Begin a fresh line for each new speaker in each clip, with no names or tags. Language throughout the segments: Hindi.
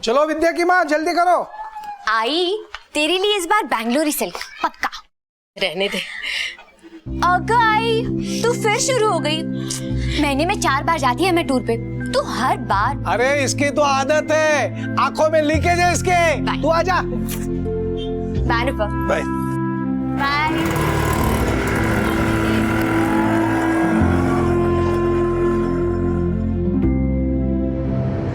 चलो विद्या की माँ जल्दी करो।
आई तेरे लिए इस बार बैंगलोर सिल्क पक्का।
रहने दे।
अगर आई तू फिर शुरू हो गई। महीने में 4 बार जाती है मैं टूर पे, तू हर बार।
अरे इसकी तो आदत है, आंखों में लीकेज है इसके। तू आजा।
बाय रूपा।
Bye
bye.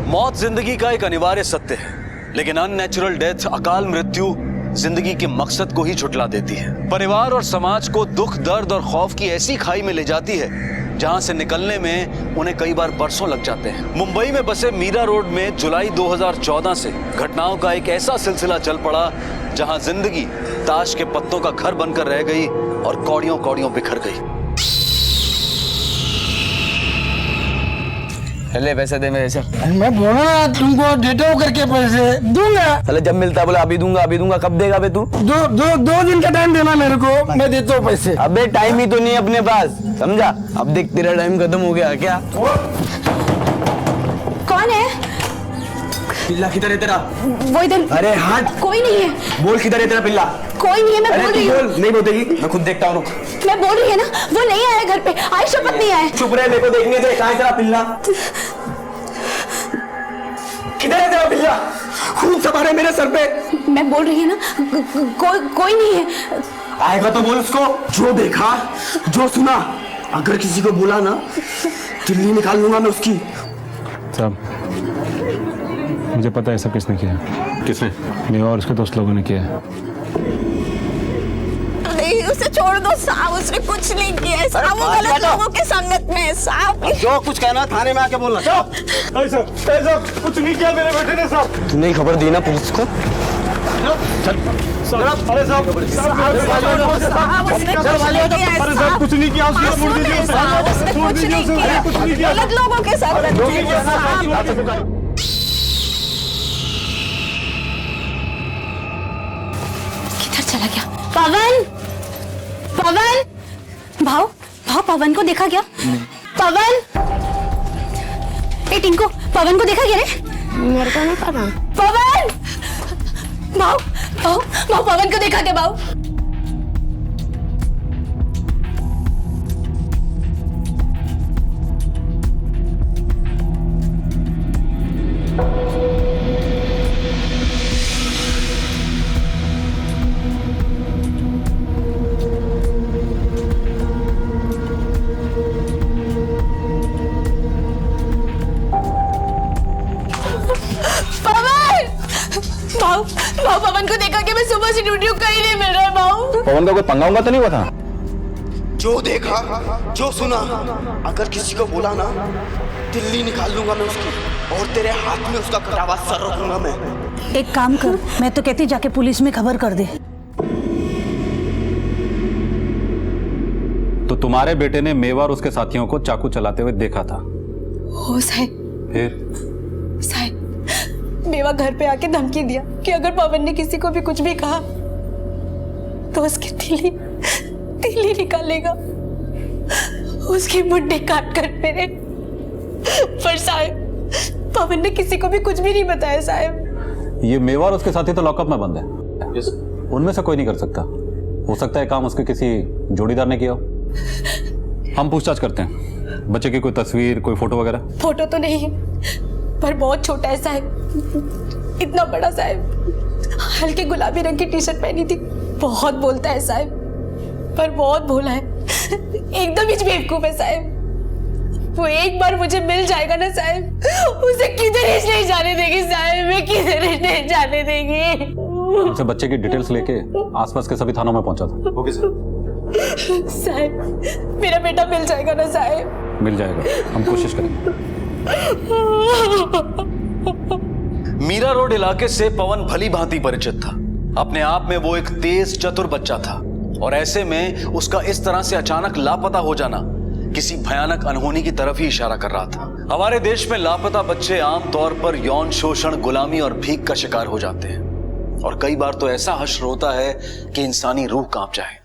मौत जिंदगी का एक अनिवार्य सत्य है, लेकिन अननेचुरल डेथ, अकाल मृत्यु जिंदगी के मकसद को ही झुठला देती है। परिवार और समाज को दुख, दर्द और खौफ की ऐसी खाई में ले जाती है जहां से निकलने में उन्हें कई बार बरसों लग जाते हैं। मुंबई में बसे मीरा रोड में जुलाई 2014 से घटनाओं का एक ऐसा सिलसिला चल पड़ा जहां जिंदगी ताश के पत्तों का घर बनकर रह गई और कौड़ियों कौड़ियों बिखर गई।
ले पैसे दे मेरे से।
मैं बोला ना तुमको देता हूँ करके पैसे दूंगा।
चले जब मिलता है बोला अभी दूंगा अभी दूंगा, कब देगा बे तू?
दो दिन का टाइम देना मेरे को, मैं देता हूँ पैसे।
अबे टाइम ही तो नहीं अपने पास, समझा? अब देख तेरा टाइम खत्म हो गया क्या?
कौन है?
पिल्ला किधर है तेरा?
वो इधर।
अरे हट।
कोई नहीं है।
बोल किधर है तेरा पिल्ला?
कोई नहीं है, मैं बोल रही हूँ।
बोल, नहीं बोलेगी, मैं खुद देखता हूँ।
मैं बोल रही है ना, वो नहीं आया घर पे, आई शपथ नहीं आया।
चुप रहे, मेरे को देखने दे। कहाँ है तेरा पिल्ला? किधर है तेरा पिल्ला? खून सवार है मेरे सर पे।
मैं बोल रही है ना, कोई नहीं है।
आएगा तो बोल उसको। जो देखा जो सुना अगर किसी को बोला ना, दिल्ली निकाल लूंगा मैं उसकी।
साहब मुझे पता है सब किसने किया।
किसने?
मेवा और उसके दोस्त लोगों ने किया है।
नहीं उसे छोड़ दो साहब, उसने कुछ नहीं किया है साहब, वो गलत लोगों के संगत में है साहब।
जो कुछ कहना थाने में आके बोलना।
कुछ नहीं किया मेरे बेटे ने साहब।
तूने ही खबर दी ना पुलिस को?
अरे साहब कुछ नहीं किया,
उसने कुछ नहीं किया, गलत लोगों के संगत में।
किधर चला गया? पवन, पवन, भाव पवन को देखा क्या? पवन, ए टिंको, पवन को देखा क्या रे?
मेरे को नहीं पता।
पवन, भाव पवन को देखा क्या भाव? भाव पवन को देखा कि मैं सुबह से ड्यूटी कहीं नहीं मिल रहा भाव।
पवन का कोई पंगा उंगा तो नहीं हुआ था?
जो देखा जो सुना अगर किसी को बोला ना, दिल्ली निकाल लूंगा मैं उसकी, और तेरे हाथ में उसका कटा हुआ सर रखूंगा मैं।
एक काम कर, मैं तो कहती जाके पुलिस में खबर कर दे।
तो तुम्हारे बेटे ने मेवा और उसके साथियों को चाकू चलाते हुए देखा था?
हो साहब।
फिर?
साहब मेवा घर पे आके धमकी दिया कि अगर पवन ने किसी को भी कुछ भी कहा तो उसकी तिल्ली निकालेगा, उसकी मुंडी काट कर मेरे। पर साहब पवन ने किसी को भी कुछ भी नहीं बताया साहब।
ये मेवा और उसके साथी तो लॉकअप में बंद है। उनमें से कोई नहीं कर सकता। हो सकता है काम उसके किसी जोड़ीदार ने किया हो। हम पूछताछ करते हैं। बच्चे की कोई तस्वीर, कोई फोटो वगैरह?
फोटो तो नहीं पर बहुत छोटा है साहब, इतना बड़ा साहब। हल्के गुलाबी रंग की टी शर्ट पहनी थी। बहुत बोलता है साहब, पर बहुत भोला है, एकदम ही बेवकूफ है साहब। वो एक बार मुझे मिल जाएगा ना साहब, उसे किधर ही नहीं जाने देगी साहब, मैं किधर ही नहीं जाने देगी।
उनसे बच्चे की डिटेल्स लेके आसपास के सभी थानों में पहुंचा था।
Okay sir.
साहब मेरा बेटा मिल जाएगा ना साहब?
मिल जाएगा, हम कोशिश करेंगे।
मीरा रोड इलाके से पवन भली भांति परिचित था। अपने आप में वो एक तेज चतुर बच्चा था, और ऐसे में उसका इस तरह से अचानक लापता हो जाना किसी भयानक अनहोनी की तरफ ही इशारा कर रहा था। हमारे देश में लापता बच्चे आमतौर पर यौन शोषण, गुलामी और भीख का शिकार हो जाते हैं, और कई बार तो ऐसा हश्र होता है कि इंसानी रूह कांप जाए।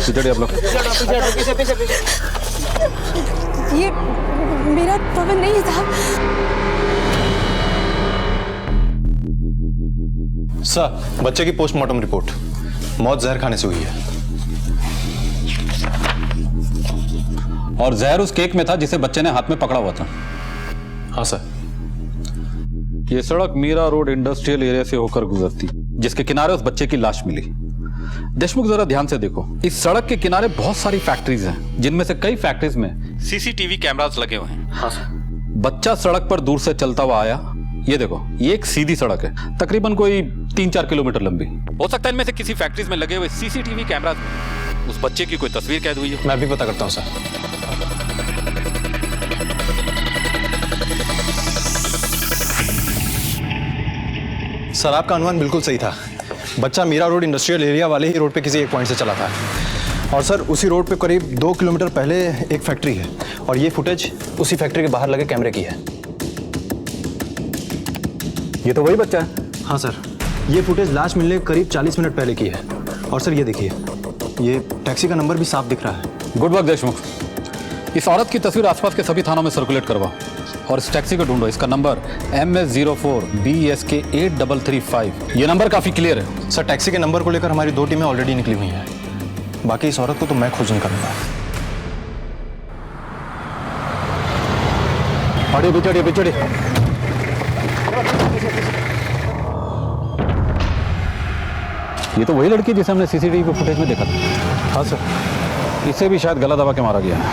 पीछे हटिए आप लोग।
ये मेरा पवन नहीं है साहब।
सर, बच्चे की पोस्टमार्टम रिपोर्ट, मौत जहर खाने से हुई है।
और जहर उस केक में था जिसे बच्चे ने हाथ में पकड़ा हुआ था।
हाँ सर।
ये सड़क मीरा रोड इंडस्ट्रियल एरिया से होकर गुजरती, जिसके किनारे उस बच्चे की लाश मिली। देशमुख, जरा ध्यान से देखो, इस सड़क के किनारे बहुत सारी फैक्ट्रीज हैं, जिनमें से कई फैक्ट्रीज में सीसीटीवी कैमरास लगे हुए हैं।
हाँ सर।
बच्चा सड़क पर दूर से चलता हुआ आया। ये देखो, ये एक सीधी सड़क है, तकरीबन कोई 3-4 किलोमीटर लंबी। हो सकता है इनमें से किसी फैक्ट्रीज में लगे हुए सीसीटीवी कैमरास में उस बच्चे की कोई तस्वीर कैद हुई है।
मैं भी पता करता हूँ सर। सर, आपका अनुमान बिल्कुल सही था। बच्चा मीरा रोड इंडस्ट्रियल एरिया वाले ही रोड पे किसी एक पॉइंट से चला था। और सर, उसी रोड पे करीब 2 किलोमीटर पहले एक फैक्ट्री है, और ये फुटेज उसी फैक्ट्री के बाहर लगे कैमरे की है।
ये तो वही बच्चा है।
हाँ सर, ये फुटेज लाश मिलने के करीब 40 मिनट पहले की है। और सर, ये देखिए, ये टैक्सी का नंबर भी साफ दिख रहा है।
Good work Deshmukh. इस औरत की तस्वीर आसपास के सभी थानों में सर्कुलेट करवाओ और इस टैक्सी को ढूंढो। इसका नंबर MS04 BSK 8335। ये नंबर काफी क्लियर है।
सर, टैक्सी के नंबर को लेकर हमारी 2 टीमें ऑलरेडी निकली हुई हैं। बाकी इस औरत को तो मैं खोज निकालूंगा।
पिछड़े। ये तो वही लड़की जिसे हमने सीसीटीवी पे फुटेज में देखा था।
हाँ सर।
इसे भी शायद गला दबा के मारा गया है।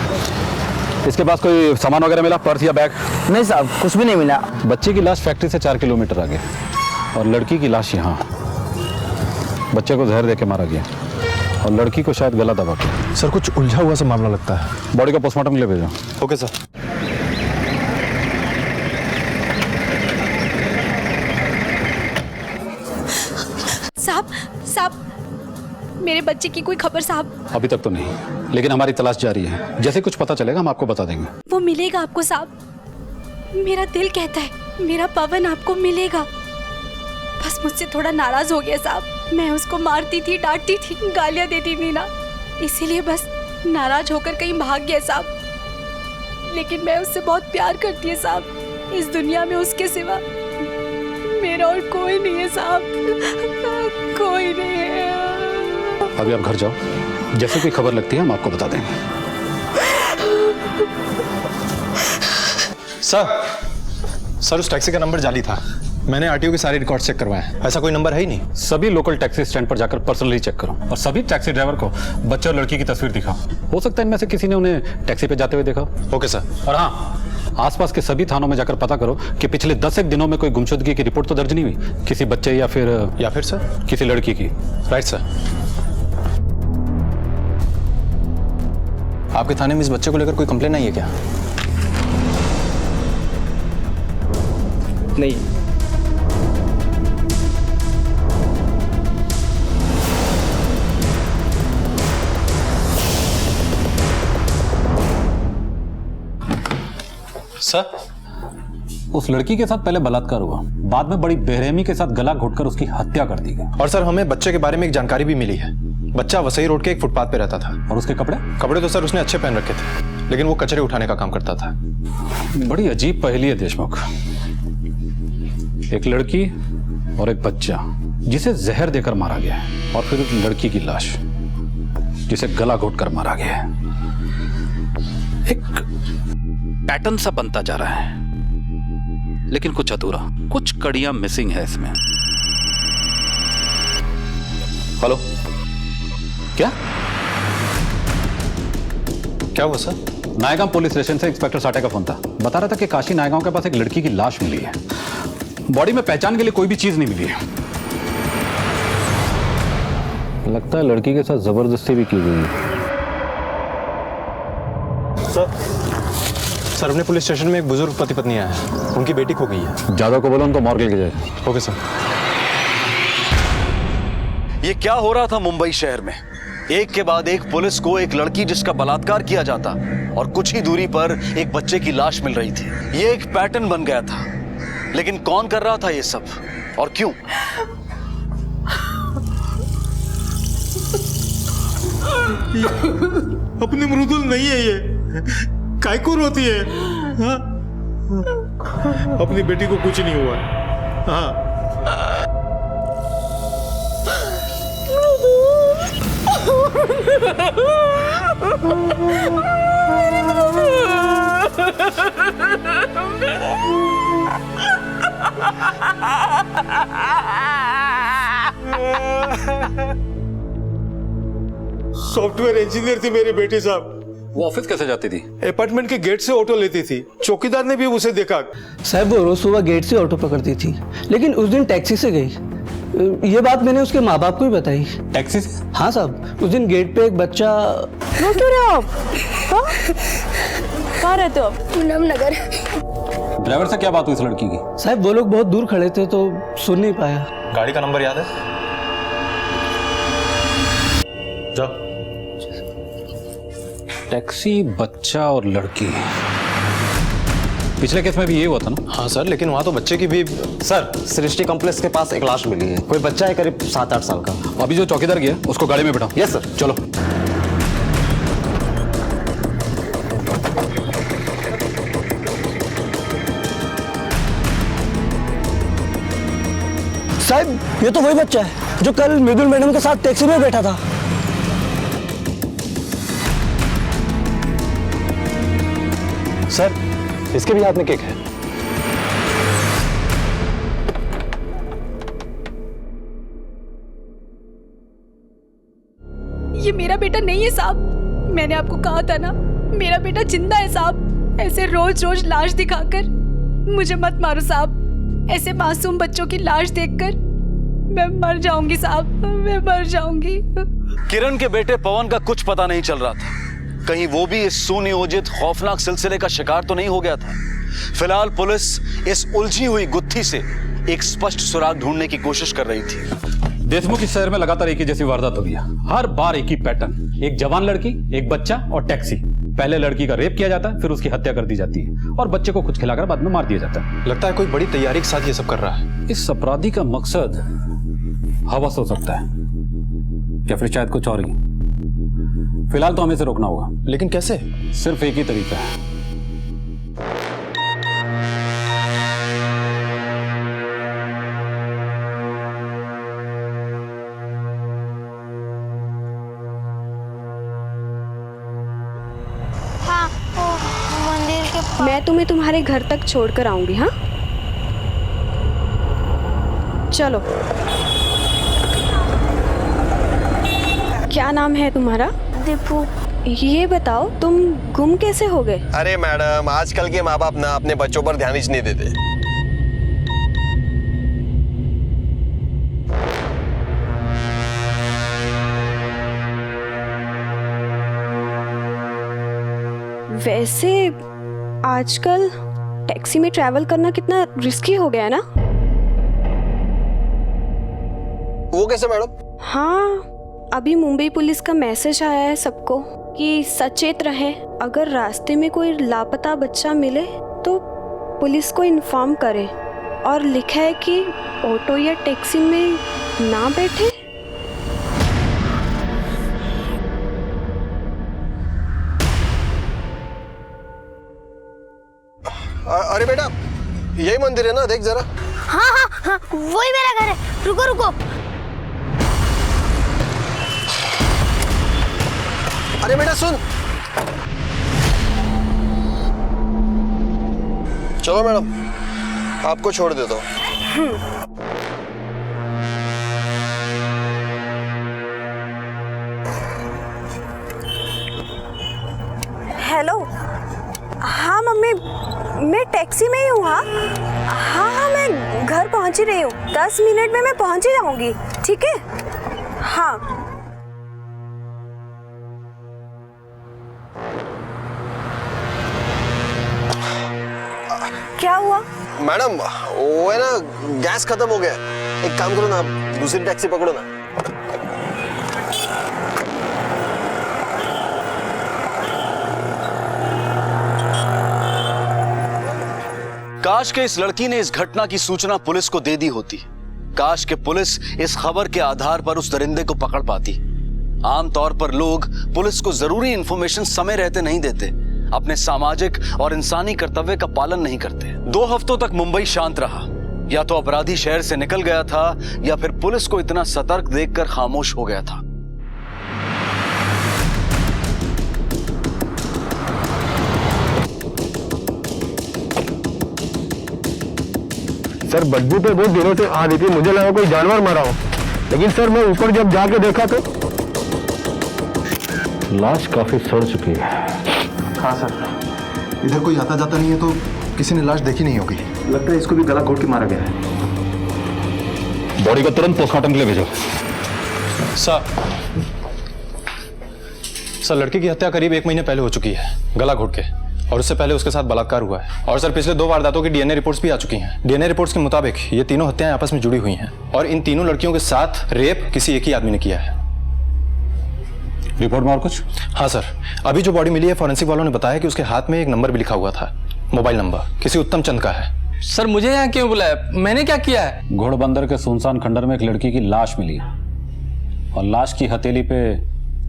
इसके पास कोई सामान वगैरह मिला, पर्स या बैग?
नहीं साहब, कुछ भी नहीं मिला।
बच्चे की लाश फैक्ट्री से 4 किलोमीटर आगे और लड़की की लाश यहाँ। बच्चे को जहर देके मारा गया और लड़की को शायद गला दबा के।
सर, कुछ उलझा हुआ सा मामला लगता है।
बॉडी का पोस्टमार्टम के लिए भेजो।
Okay sir.
साहब, मेरे बच्चे की कोई खबर साहब?
अभी तक तो नहीं, लेकिन हमारी तलाश जारी है। जैसे कुछ पता चलेगा हम आपको बता देंगे।
वो मिलेगा आपको साहब। मेरा दिल कहता है मेरा पवन आपको मिलेगा। बस मुझसे थोड़ा नाराज हो गया साहब। मैं उसको मारती थी, डांटती थी, गालियां देती थी ना, इसीलिए बस नाराज होकर कहीं भाग गया साहब। लेकिन मैं उससे बहुत प्यार करती है साहब। इस दुनिया में उसके सिवा मेरा और कोई नहीं है साहब, कोई नहीं है।
अभी आप घर जाओ, जैसे कोई खबर लगती है हम आपको बता देंगे।
सर, उस टैक्सी का नंबर जाली था। मैंने आरटीओ के सारे रिकॉर्ड चेक करवाए हैं। ऐसा कोई नंबर है ही नहीं।
सभी लोकल टैक्सी स्टैंड पर जाकर पर्सनली चेक करो और सभी टैक्सी ड्राइवर को बच्चे और लड़की की तस्वीर दिखाओ। हो सकता है इनमें से किसी ने उन्हें टैक्सी पे जाते हुए देखा।
Okay sir.
और हाँ, आसपास के सभी थानों में जाकर पता करो कि पिछले 10 दिनों में कोई गुमशुदगी की रिपोर्ट तो दर्ज नहीं हुई किसी बच्चे या फिर
सर
किसी लड़की की।
Right sir. आपके थाने में इस बच्चे को लेकर कोई कंप्लेन आई है क्या?
नहीं।
सर,
उस लड़की के साथ पहले बलात्कार हुआ, बाद में बड़ी बेरहमी के साथ गला घोटकर उसकी हत्या कर दी गई।
और सर, हमें बच्चे के बारे में एक जानकारी भी मिली है। बच्चा वसई रोड के एक फुटपाथ पे रहता था।
और उसके कपड़े
तो सर उसने अच्छे पहन रखे थे, लेकिन वो कचरे उठाने का काम करता था।
बड़ी अजीब पहेली है देशमुख। एक लड़की और एक बच्चा जिसे जहर देकर मारा गया है, और फिर उस लड़की की लाश जिसे गला घोटकर मारा गया है। एक पैटर्न सा बनता जा रहा है, लेकिन कुछ अधूरा, कुछ कड़ियां मिसिंग है इसमें। हेलो,
क्या हुआ सर?
नायगांव पुलिस स्टेशन से इंस्पेक्टर साठे का फोन था। बता रहा था कि काशी नायगांव के पास एक लड़की की लाश मिली है। बॉडी में पहचान के लिए कोई भी चीज नहीं मिली है। लगता है लड़की के साथ जबरदस्ती भी की गई है।
सर, अपने पुलिस स्टेशन में एक बुजुर्ग पति पत्नी आए हैं, उनकी बेटी खो गई है।
ज्यादा को बोलो उनको मॉर्ग लेके जाए।
Okay sir.
ये क्या हो रहा था मुंबई शहर में? एक के बाद एक पुलिस को एक लड़की जिसका बलात्कार किया जाता और कुछ ही दूरी पर एक बच्चे की लाश मिल रही थी। ये एक पैटर्न बन गया था, लेकिन कौन कर रहा था ये सब और क्यों?
अपनी मृदुल नहीं है ये, काय को रोती है? हाँ? अपनी बेटी को कुछ नहीं हुआ। हाँ सॉफ्टवेयर इंजीनियर थी मेरी बेटी साहब।
वो ऑफिस कैसे जाती थी?
अपार्टमेंट के गेट से ऑटो लेती थी, चौकीदार ने भी उसे देखा।
साहब वो रोज सुबह गेट से ऑटो पकड़ती थी, लेकिन उस दिन टैक्सी से गई। ये बात मैंने उसके माँ बाप को ही बताई।
टैक्सी से?
हाँ साहब, उस दिन गेट पे एक बच्चा।
रो क्यों रहे हो आप? कहाँ रहते हो आप?
पूनम नगर।
ड्राइवर से क्या बात हुई इस लड़की की?
साहब वो लोग बहुत दूर खड़े थे तो सुन नहीं पाया।
गाड़ी का नंबर याद है? जाओ।
टैक्सी, बच्चा और लड़की। पिछले केस में भी ये हुआ था ना?
हाँ सर, लेकिन वहाँ तो बच्चे की भी।
सर सृष्टि कॉम्प्लेक्स के पास एक लाश मिली है, कोई बच्चा है करीब 7-8 साल का।
अभी जो चौकीदार गया उसको गाड़ी में बैठाओ।
Yes sir.
चलो।
साहब ये तो वही बच्चा है जो कल मृदुल मैडम के साथ टैक्सी में बैठा था।
सर इसके भी हाथ में केक है।
ये मेरा बेटा नहीं है साहब, मैंने आपको कहा था ना, मेरा बेटा जिंदा है साहब। ऐसे रोज रोज लाश दिखाकर मुझे मत मारो साहब। ऐसे मासूम बच्चों की लाश देखकर मैं मर जाऊंगी साहब, मैं मर जाऊंगी।
किरण के बेटे पवन का कुछ पता नहीं चल रहा था, कहीं वो भी इस सुनियोजित खौफनाक सिलसिले का शिकार तो नहीं हो गया था। फिलहाल पुलिस इस उलझी हुई गुत्थी से एक स्पष्ट सुराग ढूंढने की कोशिश कर रही थी।
देशमुख इस शहर में लगातार एक ही जैसी वारदात हो गई है। हर बार एक ही पैटर्न, एक जवान लड़की, एक बच्चा और टैक्सी। पहले लड़की का रेप किया जाता है, फिर उसकी हत्या कर दी जाती है और बच्चे को कुछ खिलाकर बाद में मार दिया जाता है।
लगता है कोई बड़ी तैयारी के साथ ये सब कर रहा है।
इस अपराधी का मकसद हवस हो सकता है या फिर शायद कुछ और ही। फिलहाल तो हमें इसे रोकना होगा।
लेकिन कैसे?
सिर्फ एक ही तरीका है।
हाँ, मंदिर के
मैं तुम्हें तुम्हारे घर तक छोड़कर आऊंगी। हाँ चलो। क्या नाम है तुम्हारा?
दीपू।
ये बताओ तुम गुम कैसे हो गए?
अरे मैडम, आजकल के माँ बाप ना अपने बच्चों पर ध्यान ही नहीं देते।
वैसे आजकल टैक्सी में ट्रैवल करना कितना रिस्की हो गया है ना?
वो कैसे मैडम?
हाँ, अभी मुंबई पुलिस का मैसेज आया है सबको कि सचेत रहें। अगर रास्ते में कोई लापता बच्चा मिले तो पुलिस को इन्फॉर्म करें। और लिखा है कि ऑटो या टैक्सी में ना बैठे।
अरे बेटा, यही मंदिर है ना, देख जरा।
हाँ हाँ हाँ, वही मेरा घर है। रुको रुको।
अरे बेटा सुन। चलो मैडम, आपको छोड़ देता हूँ।
हेलो। हाँ मम्मी, मैं टैक्सी में ही हूँ। हाँ हाँ हाँ, मैं घर पहुँच ही रही हूँ। 10 मिनट में मैं पहुँच ही जाऊँगी। ठीक है? हाँ। क्या हुआ?
मैडम वो है ना, गैस खत्म हो गया। एक काम करो ना, आप दूसरी टैक्सी पकड़ो ना।
काश के इस लड़की ने इस घटना की सूचना पुलिस को दे दी होती। काश के पुलिस इस खबर के आधार पर उस दरिंदे को पकड़ पाती। आमतौर पर लोग पुलिस को जरूरी इंफॉर्मेशन समय रहते नहीं देते, अपने सामाजिक और इंसानी कर्तव्य का पालन नहीं करते। 2 हफ्तों तक मुंबई शांत रहा। या तो अपराधी शहर से निकल गया था या फिर पुलिस को इतना सतर्क देखकर खामोश हो गया था।
सर बदबू पे बहुत दिनों से आ रही थी, मुझे लगा कोई जानवर मरा हो, लेकिन सर मैं ऊपर जब जाके देखा तो लाश काफी सड़ चुकी है।
हाँ सर, इधर कोई आता जाता नहीं है तो किसी ने लाश देखी नहीं होगी। लगता है इसको भी गला घोट के मारा गया है।
बॉडी को तुरंत पोस्टमार्टम के लिए भेजो।
सर लड़के की हत्या करीब 1 महीने पहले हो चुकी है, गला घोट के, और उससे पहले उसके साथ बलात्कार हुआ है। और सर पिछले 2 वारदातों की डीएनए रिपोर्ट्स भी आ चुकी हैं। डीएनए रिपोर्ट्स के मुताबिक ये तीनों हत्याएं आपस में जुड़ी हुई हैं और इन तीनों लड़कियों के साथ रेप किसी एक ही आदमी ने किया है।
रिपोर्ट में और कुछ?
हाँ सर, अभी जो बॉडी मिली है फॉरेंसिक वालों ने बताया कि उसके हाथ में एक नंबर भी लिखा हुआ था, मोबाइल नंबर किसी उत्तम चंद का है।
सर मुझे यहाँ क्यों बुलाया? मैंने क्या किया है?
घोड़बंदर के सुनसान खंडर में एक लड़की की लाश मिली है और लाश की हथेली पे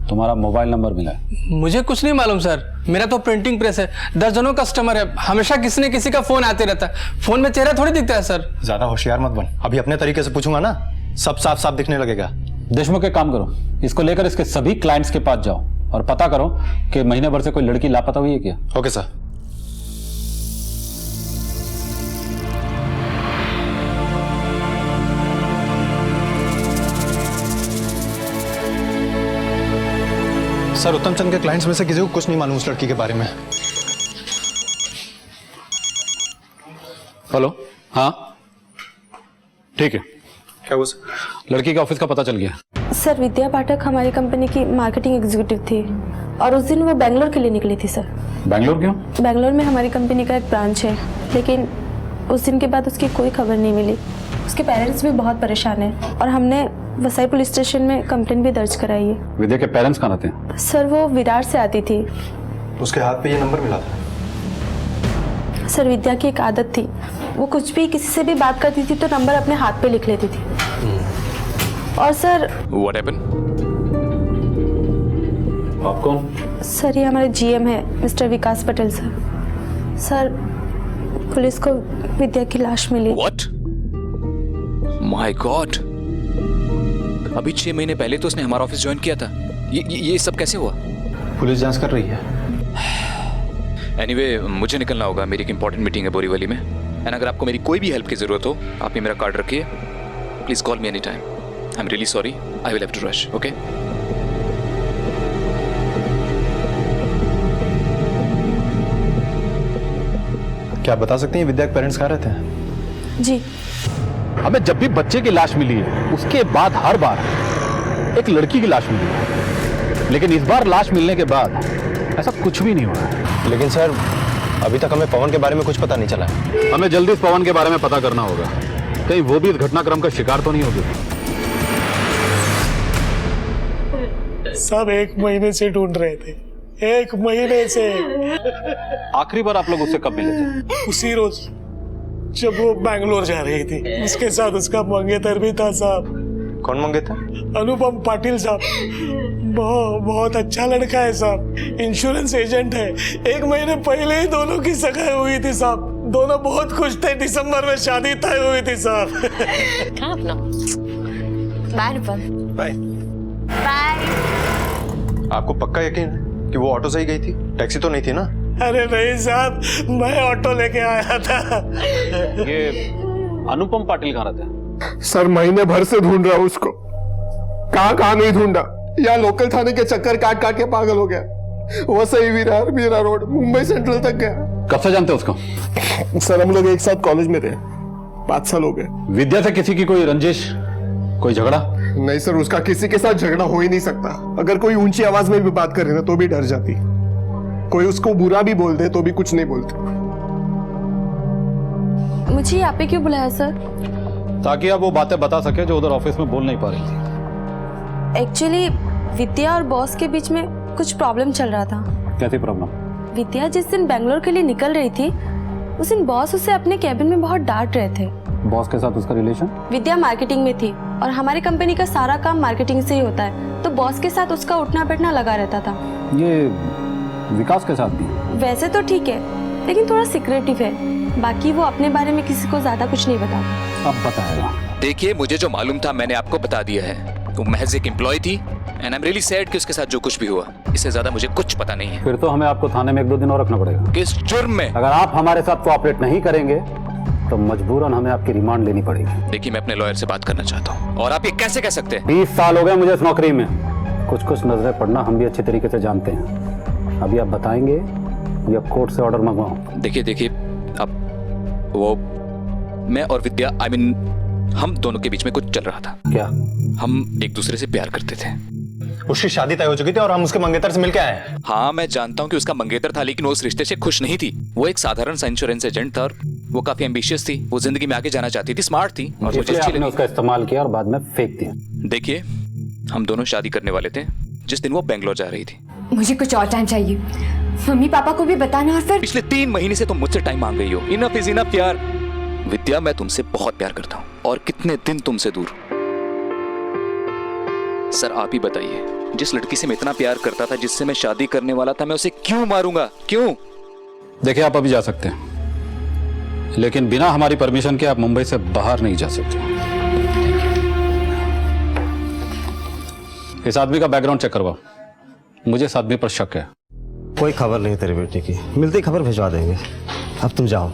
तुम्हारा मोबाइल नंबर मिला है।
मुझे कुछ नहीं मालूम सर, मेरा तो प्रिंटिंग प्रेस है, दर्जनों कस्टमर है, हमेशा किसी न किसी का फोन आते रहता है। फोन में चेहरा थोड़ी दिखता है सर।
ज्यादा होशियार मत बन, अभी अपने तरीके से पूछूंगा ना सब साफ साफ दिखने लगेगा।
देशमुख एक काम करो, इसको लेकर इसके सभी क्लाइंट्स के पास जाओ और पता करो कि महीने भर से कोई लड़की लापता हुई है क्या।
Okay sir. सर उत्तम चंद के क्लाइंट्स में से किसी को कुछ नहीं मालूम उस लड़की के बारे में।
हेलो, हाँ ठीक है।
क्या हुआ सर?
लड़की के ऑफिस का पता चल गया।
सर विद्या पाठक हमारी कंपनी की मार्केटिंग एग्जीक्यूटिव थी और उस दिन वो बेंगलोर के लिए निकली थी सर।
बेंगलोर क्यों?
बेंगलोर में हमारी कंपनी का एक ब्रांच है, लेकिन उस दिन के बाद उसकी कोई खबर नहीं मिली। उसके पेरेंट्स भी बहुत परेशान हैं और हमने वसई पुलिस स्टेशन में कंप्लेंट भी दर्ज कराई है।
विद्या के पेरेंट्स कहाँ रहते हैं?
सर वो विरार से आती थी।
उसके हाथ पे ये नंबर मिला था।
सर विद्या की एक आदत थी, वो कुछ भी किसी से भी बात करती थी तो नंबर अपने हाथ पे लिख लेती थी। और सर
What happened?
आप कौन?
सर ये हमारे जीएम है मिस्टर विकास पटेल सर। सर पुलिस को विद्या की लाश मिली।
What? My God! अभी 6 महीने पहले तो उसने हमारा ऑफिस ज्वाइन किया था। ये सब कैसे हुआ?
पुलिस जांच कर रही है।
एनीवे मुझे निकलना होगा, मेरी एक इंपॉर्टेंट मीटिंग है बोरीवली में। एंड अगर आपको मेरी कोई भी हेल्प की जरूरत हो, आप ये मेरा कार्ड रखिए। Please call me any time. I am really sorry, I will have to rush. Okay?
क्या आप बता सकते हैं विद्या के पेरेंट्स कहाँ रहते हैं?
जी
हमें जब भी बच्चे की लाश मिली है उसके बाद हर बार एक लड़की की लाश मिली है, लेकिन इस बार लाश मिलने के बाद ऐसा कुछ भी नहीं हुआ है।
लेकिन सर अभी तक हमें पवन के बारे में कुछ पता नहीं चला है।
हमें जल्दी इस पवन के बारे में पता करना होगा, कहीं वो भी इस घटनाक्रम का शिकार तो नहीं होगी।
सब 1 महीने से ढूंढ रहे थे, 1 महीने से।
आखिरी बार आप लोग उससे कब मिले थे?
उसी रोज जब वो बैंगलोर जा रही थी। उसके साथ उसका मंगेतर भी था साहब।
कौन मंगेतर?
अनुपम पाटिल साहब। बहुत अच्छा लड़का है साहब, इंश्योरेंस एजेंट है। 1 महीने पहले ही दोनों की सगाई हुई थी साहब। दोनों बहुत खुश थे, दिसंबर में शादी तय हुई थी साहब।
बाय अनुपम।
बाय।
बाय।
आपको पक्का यकीन है कि वो ऑटो से ही गई थी, टैक्सी तो नहीं थी ना?
अरे नहीं साहब, मैं ऑटो लेके आया था।
ये अनुपम पाटिल कहाँ रहते हैं?
सर महीने भर से ढूंढ रहा हूँ उसको, कहाँ नहीं ढूंढा। यहाँ लोकल थाने के चक्कर काट काट के पागल हो गया। वो सही विरार मीरा रोड मुंबई सेंट्रल तक गया।
कब से जानते हो उसको?
सर हम लोग एक साथ कॉलेज में थे, 5 साल हो गए।
विद्या से किसी की कोई रंजिश, कोई झगड़ा?
नहीं सर, उसका किसी के साथ झगड़ा हो ही नहीं सकता। अगर कोई ऊंची आवाज में भी बात करे ना तो भी डर जाती। कोई उसको बुरा भी बोल दे तो भी कुछ नहीं बोलते।
मुझे यहाँ पे क्यों बुलाया सर?
ताकि आप वो बातें बता सके जो उधर ऑफिस में बोल नहीं पा रही थी।
एक्चुअली विद्या और बॉस के बीच में कुछ प्रॉब्लम चल रहा था।
कैसी प्रॉब्लम?
विद्या जिस दिन बेंगलोर के लिए निकल रही थी उस दिन बॉस उसे अपने कैबिन में बहुत डांट रहे थे।
बॉस के साथ उसका रिलेशन?
विद्या मार्केटिंग में थी, और हमारी कंपनी का सारा काम मार्केटिंग से ही होता है, तो बॉस के साथ उसका उठना बैठना लगा रहता था।
ये विकास के साथ भी?
वैसे तो ठीक है, लेकिन थोड़ा सिक्रेटिव है। बाकी वो अपने बारे में किसी को ज्यादा कुछ नहीं बताता।
अब बताएगा।
देखिए, मुझे जो मालूम था मैंने आपको बता दिया है। वो महज एक एम्प्लॉय थी and I am really sad कि उसके साथ जो कुछ भी हुआ, इससे ज्यादा मुझे कुछ पता नहीं है।
फिर तो हमें आपको थाने में 1-2 दिन और रखना पड़ेगा।
किस जुर्म में?
अगर आप हमारे साथ कोऑपरेट नहीं करेंगे तो मजबूरन हमें आपकी रिमांड लेनी पड़ेगी।
देखिए, मैं अपने लॉयर से बात करना चाहता हूँ। और आप ये कैसे कह सकते हैं?
20 साल हो गए मुझे इस नौकरी में। कुछ कुछ नजरें पड़ना हम भी अच्छे तरीके से जानते हैं। अभी आप बताएंगे या कोर्ट से ऑर्डर मंगवाऊं?
देखिए अब वो मैं और विद्या हम दोनों के बीच में कुछ चल रहा था।
क्या?
हम एक दूसरे से प्यार करते थे।
उसकी शादी तय हो चुकी थी और हम उसके मंगेतर से मिलके आए हैं।
हाँ, मैं जानता हूँ कि उसका मंगेतर था, लेकिन वो उस रिश्ते से खुश नहीं थी। वो एक साधारण सा इंश्योरेंस एजेंट था और वो काफी एम्बिशियस थी। वो जिंदगी में आगे जाना चाहती थी, स्मार्ट थी और मुझे अच्छी लगी।
उसका इस्तेमाल किया और बाद में फेंक दिया।
देखिए, हम दोनों शादी करने वाले थे जिस दिन वो बेंगलोर जा रही थी।
मुझे कुछ और टाइम चाहिए, मम्मी पापा को भी बताना। और फिर
पिछले 3 महीने से तुम मुझसे टाइम मांग रही हो। इनफ इज इनफ यार। विद्या, मैं तुमसे बहुत प्यार करता हूँ और कितने दिन तुमसे दूर। सर, आप ही बताइए, जिस लड़की से मैं इतना प्यार करता था, जिससे मैं शादी करने वाला था, मैं उसे क्यों मारूंगा? क्यों?
देखिए, आप अभी जा सकते हैं, लेकिन बिना हमारी परमिशन के आप मुंबई से बाहर नहीं जा सकते। इस आदमी का बैकग्राउंड चेक करवाओ। मुझे इस आदमी पर शक है।
कोई खबर नहीं तेरे बेटे की, मिलती खबर भिजवा देंगे। अब तुम जाओ।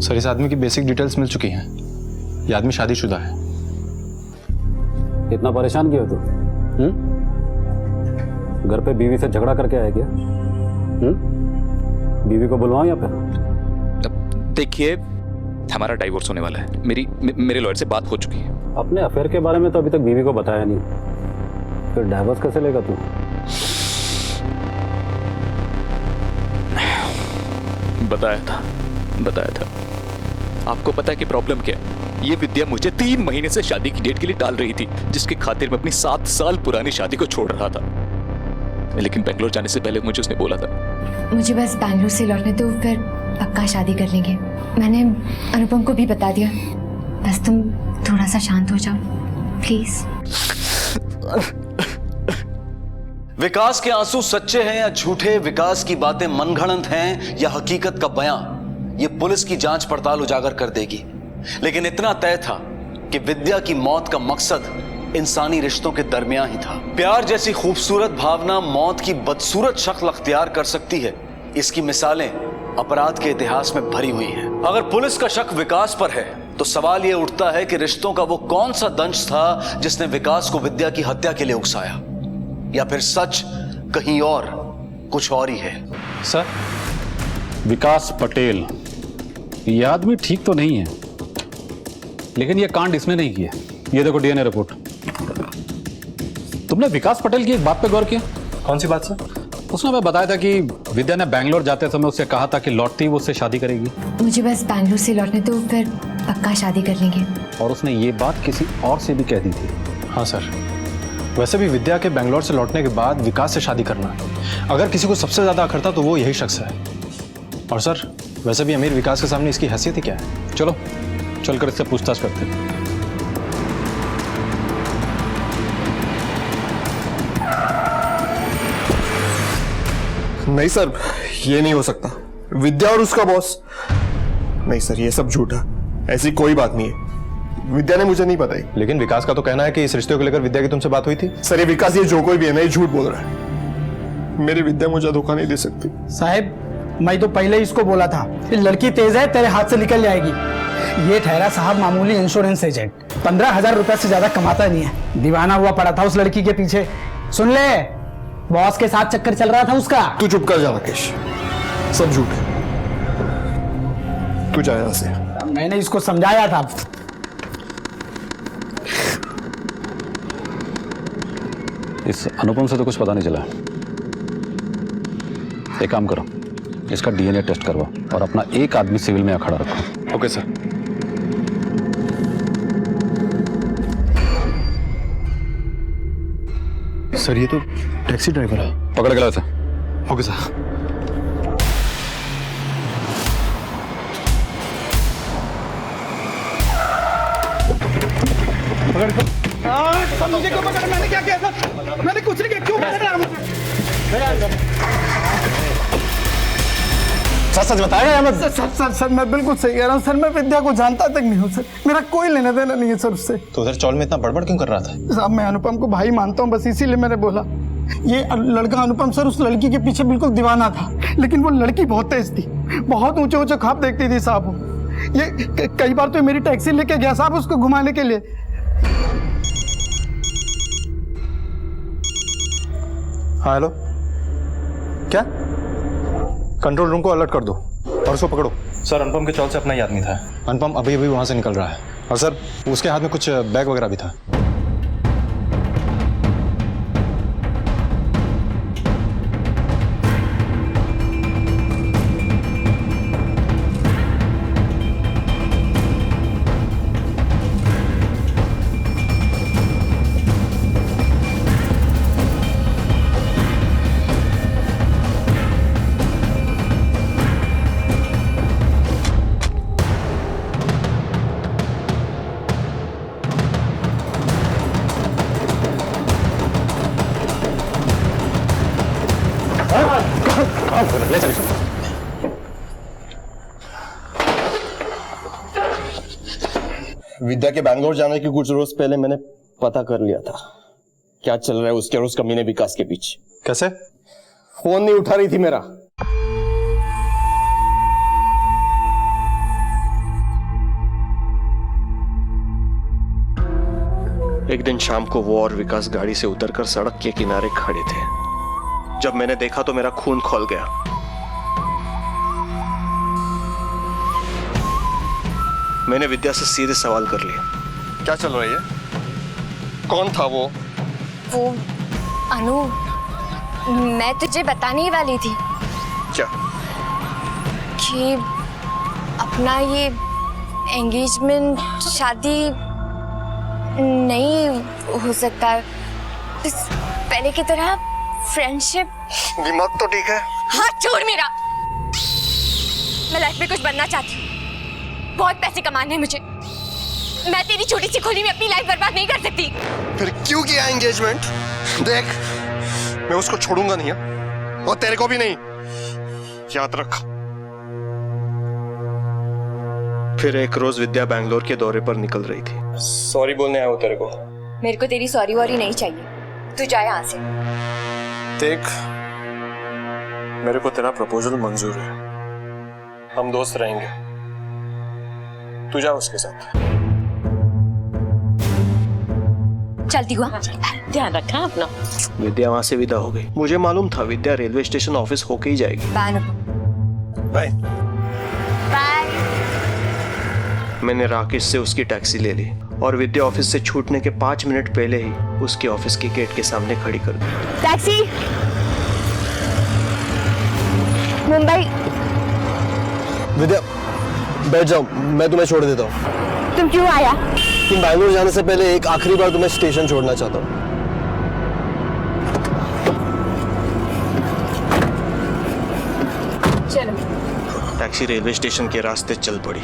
सर, इस आदमी की बेसिक डिटेल्स मिल चुकी हैं। ये आदमी शादीशुदा है।
इतना परेशान क्यों हो तू? घर पे बीवी से झगड़ा करके आया क्या? बीवी को बुलवाऊं या फिर?
देखिए, हमारा डाइवोर्स होने वाला है। मेरे लॉयर से बात हो चुकी है।
अपने अफेयर के बारे में तो अभी तक बीवी को बताया नहीं, फिर डाइवोर्स कैसे लेगा तू?
बताया था। आपको पता है कि प्रॉब्लम क्या है? ये विद्या मुझे 3 महीने से शादी की डेट के लिए टाल रही थी, जिसकी खातिर मैं अपनी 7 साल पुरानी शादी को छोड़ रहा था। लेकिन बेंगलोर जाने से पहले मुझे उसने बोला था,
मुझे बस बैंगलोर से लौटने दो, फिर पक्का शादी कर लेंगे। मैंने अनुपम को भी बता दिया। बस तुम थोड़ा सा शांत हो जाओ प्लीज।
विकास के आंसू सच्चे हैं या झूठे, विकास की बातें मनगढ़ंत हैं या हकीकत का बयां, ये पुलिस की जांच पड़ताल उजागर कर देगी। लेकिन इतना तय था कि विद्या की मौत का मकसद इंसानी रिश्तों के दरमियान ही था। प्यार जैसी खूबसूरत भावना मौत की बदसूरत शक्ल अख्तियार कर सकती है। इसकी मिसालें अपराध के इतिहास में भरी हुई हैं। अगर पुलिस का शक विकास पर है तो सवाल यह उठता है कि रिश्तों का वो कौन सा दंश था जिसने विकास को विद्या की हत्या के लिए उकसाया, या फिर सच कहीं और कुछ और ही है।
सर, विकास पटेल ये आदमी ठीक तो नहीं है, लेकिन ये कांड इसने नहीं किया। ये देखो डीएनए रिपोर्ट। तुमने विकास पटेल की एक बात पे गौर किया?
कौन सी बात सर?
उसने हमें बताया था कि विद्या ने बैंगलोर जाते समय उससे कहा था कि लौटती ही वो उससे शादी करेगी।
मुझे बस बैंगलोर से लौटने दो, फिर पक्का शादी कर लेंगे।
और उसने ये बात किसी और से भी कह दी थी।
हाँ सर, वैसे भी विद्या के बैंगलोर से लौटने के बाद विकास से शादी करना, अगर किसी को सबसे ज्यादा अखरता तो वो यही शख्स है। और सर, वैसे भी अमीर विकास के सामने इसकी हैसियत ही क्या है?
चलो चलकर इससे पूछताछ करते हैं।
नहीं सर, ये नहीं हो सकता। विद्या और उसका बॉस, नहीं सर, ये सब झूठा। ऐसी कोई बात नहीं है, विद्या ने मुझे नहीं बताई।
लेकिन विकास का तो कहना है कि इस रिश्ते को लेकर विद्या की तुमसे बात हुई थी।
सर, ये विकास ये जो कोई भी है ना, ये झूठ बोल रहा है। मेरी विद्या मुझे धोखा नहीं दे सकती।
साहब, मैं तो पहले इसको बोला था, ये लड़की तेज है, तेरे हाथ से निकल जाएगी। ये ठहरा साहब मामूली इंश्योरेंस एजेंट, 15,000 रुपए से ज्यादा कमाता नहीं है। दीवाना हुआ पड़ा था उस लड़की के पीछे। सुन ले, बॉस के साथ चक्कर चल रहा था उसका।
तू चुप कर जा राकेश, सब झूठ है। तू जा यहां से।
मैंने इसको समझाया था।
इस अनुपम से तो कुछ पता नहीं चला। एक काम करो, इसका डीएनए टेस्ट करवाओ और अपना एक आदमी सिविल में खड़ा रखो।
Okay sir. सर, ये तो टैक्सी ड्राइवर है।
पकड़ के लाओ इसे।
Okay sir.
मुझे क्यों पकड़ा? मैंने क्या किया सर? मैंने कुछ नहीं किया, क्यों पकड़ रहा मुझे?
सच बताएगा अहमद?
सर मैं बिल्कुल सही कह रहा हूँ सर। मैं विद्या को जानता तक नहीं हूँ सर। मेरा कोई लेना देना नहीं है सर उससे।
तो उधर चौल में इतना बड़बड़ क्यों कर रहा था?
साहब मैं अनुपम को भाई मानता हूँ, बस इसीलिए मैंने बोला। ये लड़का अनुपम सर उस लड़की के पीछे बिल्कुल दीवाना था, लेकिन वो लड़की बहुत तेज थी, बहुत ऊंचे ऊंचे ख्वाब देखती थी साहब वो। ये कई बार तो मेरी टैक्सी लेके गया साहब उसको घुमाने के लिए।
हाँ हेलो, क्या? कंट्रोल रूम को अलर्ट कर दो और उसको पकड़ो। सर अनुपम के चौल से अपना ही आदमी था। अनुपम अभी अभी वहां से निकल रहा है और सर उसके हाथ में कुछ बैग वगैरह भी था। ले चलिए।
विद्या के बैंगलोर जाने के कुछ रोज पहले मैंने पता कर लिया था क्या चल रहा है उसके और उस कमीने विकास के बीच।
कैसे?
फोन नहीं उठा रही थी मेरा। एक दिन शाम को वो और विकास गाड़ी से उतरकर सड़क के किनारे खड़े थे। जब मैंने देखा तो मेरा खून खौल गया। मैंने विद्या से सीधे सवाल कर लिया, क्या चल रहा है? कौन था वो?
वो अनु, मैं तुझे बताने ही वाली थी।
क्या?
कि अपना ये एंगेजमेंट, शादी नहीं हो सकता। पहले की तरह फ्रेंडशिप।
दिमाग तो ठीक है?
हाथ छोड़ मेरा। मैं लाइफ में कुछ बनना चाहती हूँ, बहुत पैसे कमाने हैं मुझे। मैं तेरी छोटी सी खोली में अपनी लाइफ बर्बाद नहीं कर सकती।
फिर क्यों किया एंगेजमेंट? देख, मैं उसको छोड़ूंगा नहीं है? और तेरे को भी नहीं, याद रख। फिर एक रोज विद्या बैंगलोर के दौरे पर निकल रही थी। सॉरी बोलने आया हूं तेरे को।
मेरे को तेरी सॉरी वॉरी नहीं चाहिए, तू जा यहाँ से।
देख, मेरे को तेरा प्रपोजल मंजूर है, हम दोस्त रहेंगे, तू जा उसके साथ।
चलती हुआ
ध्यान रखना अपना।
विद्या वहां से विदा हो गई। मुझे मालूम था विद्या रेलवे स्टेशन ऑफिस होके ही जाएगी। बाय।
बाय।
मैंने राकेश से उसकी टैक्सी ले ली और विद्या ऑफिस से छूटने के 5 मिनट पहले ही उसके ऑफिस के गेट के सामने खड़ी कर दी।
टैक्सी मुंबई।
विद्या बैठ जाओ, मैं तुम्हें छोड़ देता हूँ।
तुम क्यों आया?
तुम बैंगलोर जाने से पहले एक आखिरी बार तुम्हें स्टेशन छोड़ना चाहता हूँ।
चलो।
टैक्सी रेलवे स्टेशन के रास्ते चल पड़ी।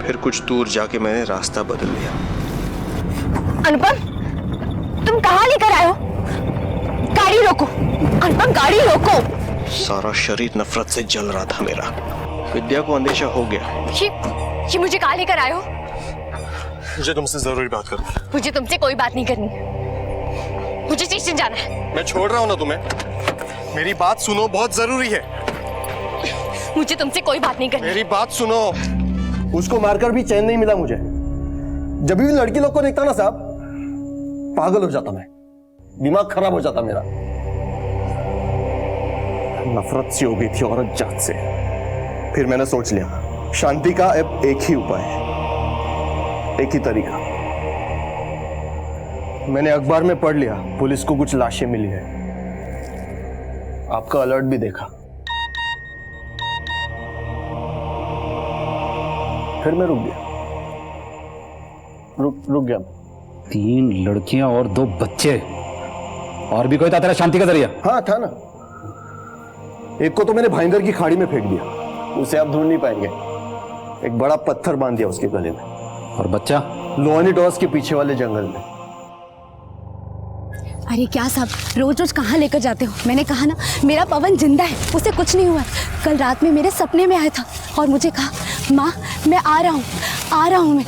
फिर कुछ दूर जाके मैंने रास्ता बदल लिया।
अनुपम, तुम कहाँ लेकर आए हो? गाड़ी रोको अनुपम, गाड़ी रोको।
सारा शरीर नफरत से जल रहा था मेरा। विद्या को अंदेशा हो गया।
ये मुझे कहाँ लेकर आए हो?
मुझे तुमसे जरूरी बात करनी है।
मुझे तुमसे कोई बात नहीं करनी, मुझे स्टेशन जाना है।
मैं छोड़ रहा हूँ ना तुम्हें, मेरी बात सुनो, बहुत जरूरी है।
मुझे तुमसे कोई बात नहीं करनी।
मेरी बात सुनो। उसको मारकर भी चैन नहीं मिला मुझे। जब भी लड़की लोग को देखता ना साहब, पागल हो जाता मैं, दिमाग खराब हो जाता मेरा। नफरत सी हो गई थी औरत जात से। फिर मैंने सोच लिया, शांति का अब एक ही उपाय है, एक ही तरीका। मैंने अखबार में पढ़ लिया पुलिस को कुछ लाशें मिली है, आपका अलर्ट भी देखा। फिर मैं रुक गया, रुक गया।
3 लड़कियां और 2 बच्चे, और भी कोई था तेरा शांति का जरिया?
हाँ था ना, एक को तो मैंने भाईंदर की खाड़ी में फेंक दिया, उसे आप ढूंढ नहीं पाएंगे। एक बड़ा पत्थर बांध दिया उसके गले में।
और बच्चा?
लोनिडॉस के पीछे वाले जंगल में।
अरे क्या साहब, रोज रोज कहाँ लेकर जाते हो? मैंने कहा ना, मेरा पवन जिंदा है, उसे कुछ नहीं हुआ है। कल रात में मेरे सपने में आया था और मुझे कहा, माँ मैं आ रहा हूँ मैं।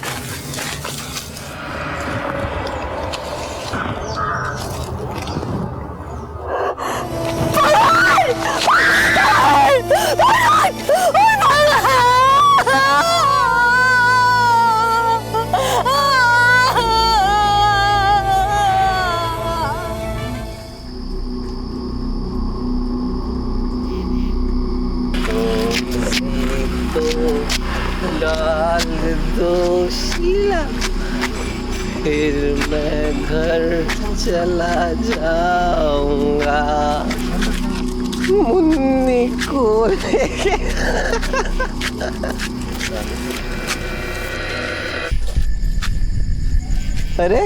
डाल दो शीला, फिर मैं घर चला जाऊंगा मुन्नी को लेके। अरे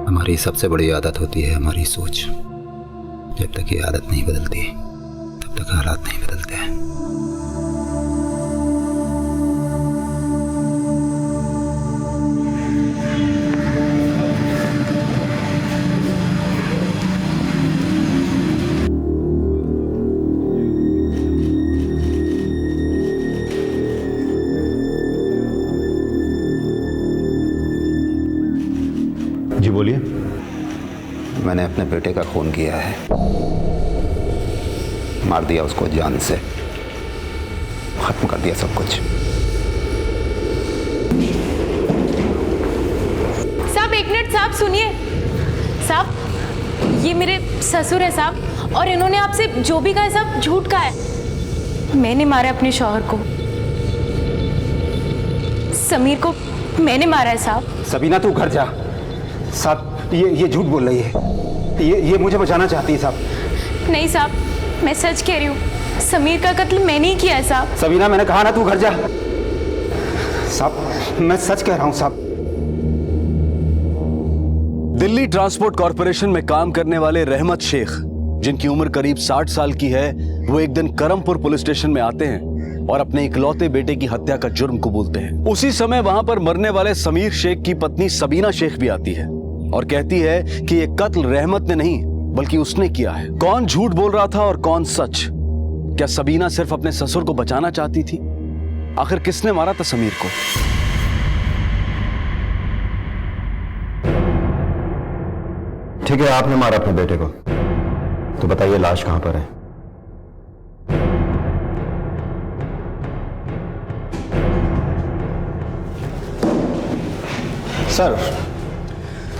हमारी सबसे बड़ी आदत होती है हमारी सोच। जब तक ये आदत नहीं बदलती तब तक हालात नहीं बदलते हैं।
जी बोलिए।
मैंने अपने बेटे का खून किया है, मार दिया उसको जान से, खत्म कर दिया सब कुछ।
साहब एक मिनट साहब, सुनिए साहब, ये मेरे ससुर है साहब, और इन्होंने आपसे जो भी कहा है साहब झूठ कहा है। मैंने मारा अपने शौहर को, समीर को मैंने मारा है साहब।
सबीना तू घर जा। साहब ये झूठ बोल रही है, ये मुझे बचाना चाहती है साहब।
नहीं साहब, मैं सच कह रही हूँ, समीर का कत्ल मैंने ही किया है साहब।
सबीना मैंने कहा ना तू घर जा। साहब मैं सच कह रहा हूँ साहब।
दिल्ली ट्रांसपोर्ट कॉरपोरेशन में काम करने वाले रहमत शेख, जिनकी उम्र करीब 60 साल की है, वो एक दिन करमपुर पुलिस स्टेशन में आते हैं और अपने इकलौते बेटे की हत्या का जुर्म कबूलते हैं। उसी समय वहां पर मरने वाले समीर शेख की पत्नी सबीना शेख भी आती है और कहती है कि ये कत्ल रहमत ने नहीं बल्कि उसने किया है। कौन झूठ बोल रहा था और कौन सच? क्या सबीना सिर्फ अपने ससुर को बचाना चाहती थी? आखिर किसने मारा था समीर को?
ठीक है, आपने मारा अपने बेटे को, तो बताइए लाश कहां पर है?
सर,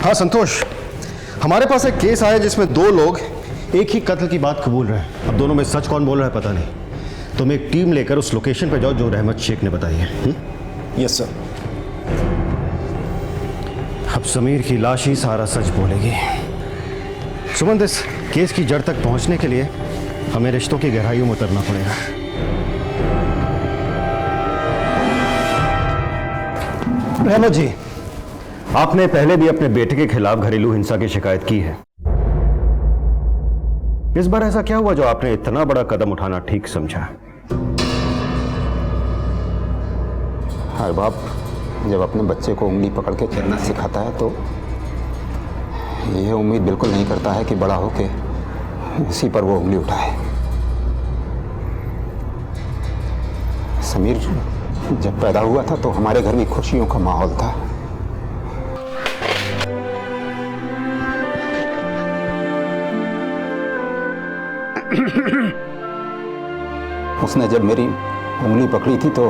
हाँ संतोष, हमारे पास एक केस आया जिसमें दो लोग एक ही कत्ल की बात कबूल रहे हैं। अब दोनों में सच कौन बोल रहा है पता नहीं। तुम एक टीम लेकर उस लोकेशन पर जाओ जो रहमत शेख ने बताई है। Yes sir. अब समीर की लाश ही सारा सच बोलेगी। सुमंत, इस केस की जड़ तक पहुंचने के लिए हमें रिश्तों की गहराइयों में उतरना पड़ेगा। रहमत जी, आपने पहले भी अपने बेटे के खिलाफ घरेलू हिंसा की शिकायत की है। इस बार ऐसा क्या हुआ जो आपने इतना बड़ा कदम उठाना ठीक समझा?
हर बाप जब अपने बच्चे को उंगली पकड़ के चलना सिखाता है तो यह उम्मीद बिल्कुल नहीं करता है कि बड़ा होके उसी पर वो उंगली उठाए। समीर जब पैदा हुआ था तो हमारे घर में खुशियों का माहौल था। उसने जब मेरी उंगली पकड़ी थी तो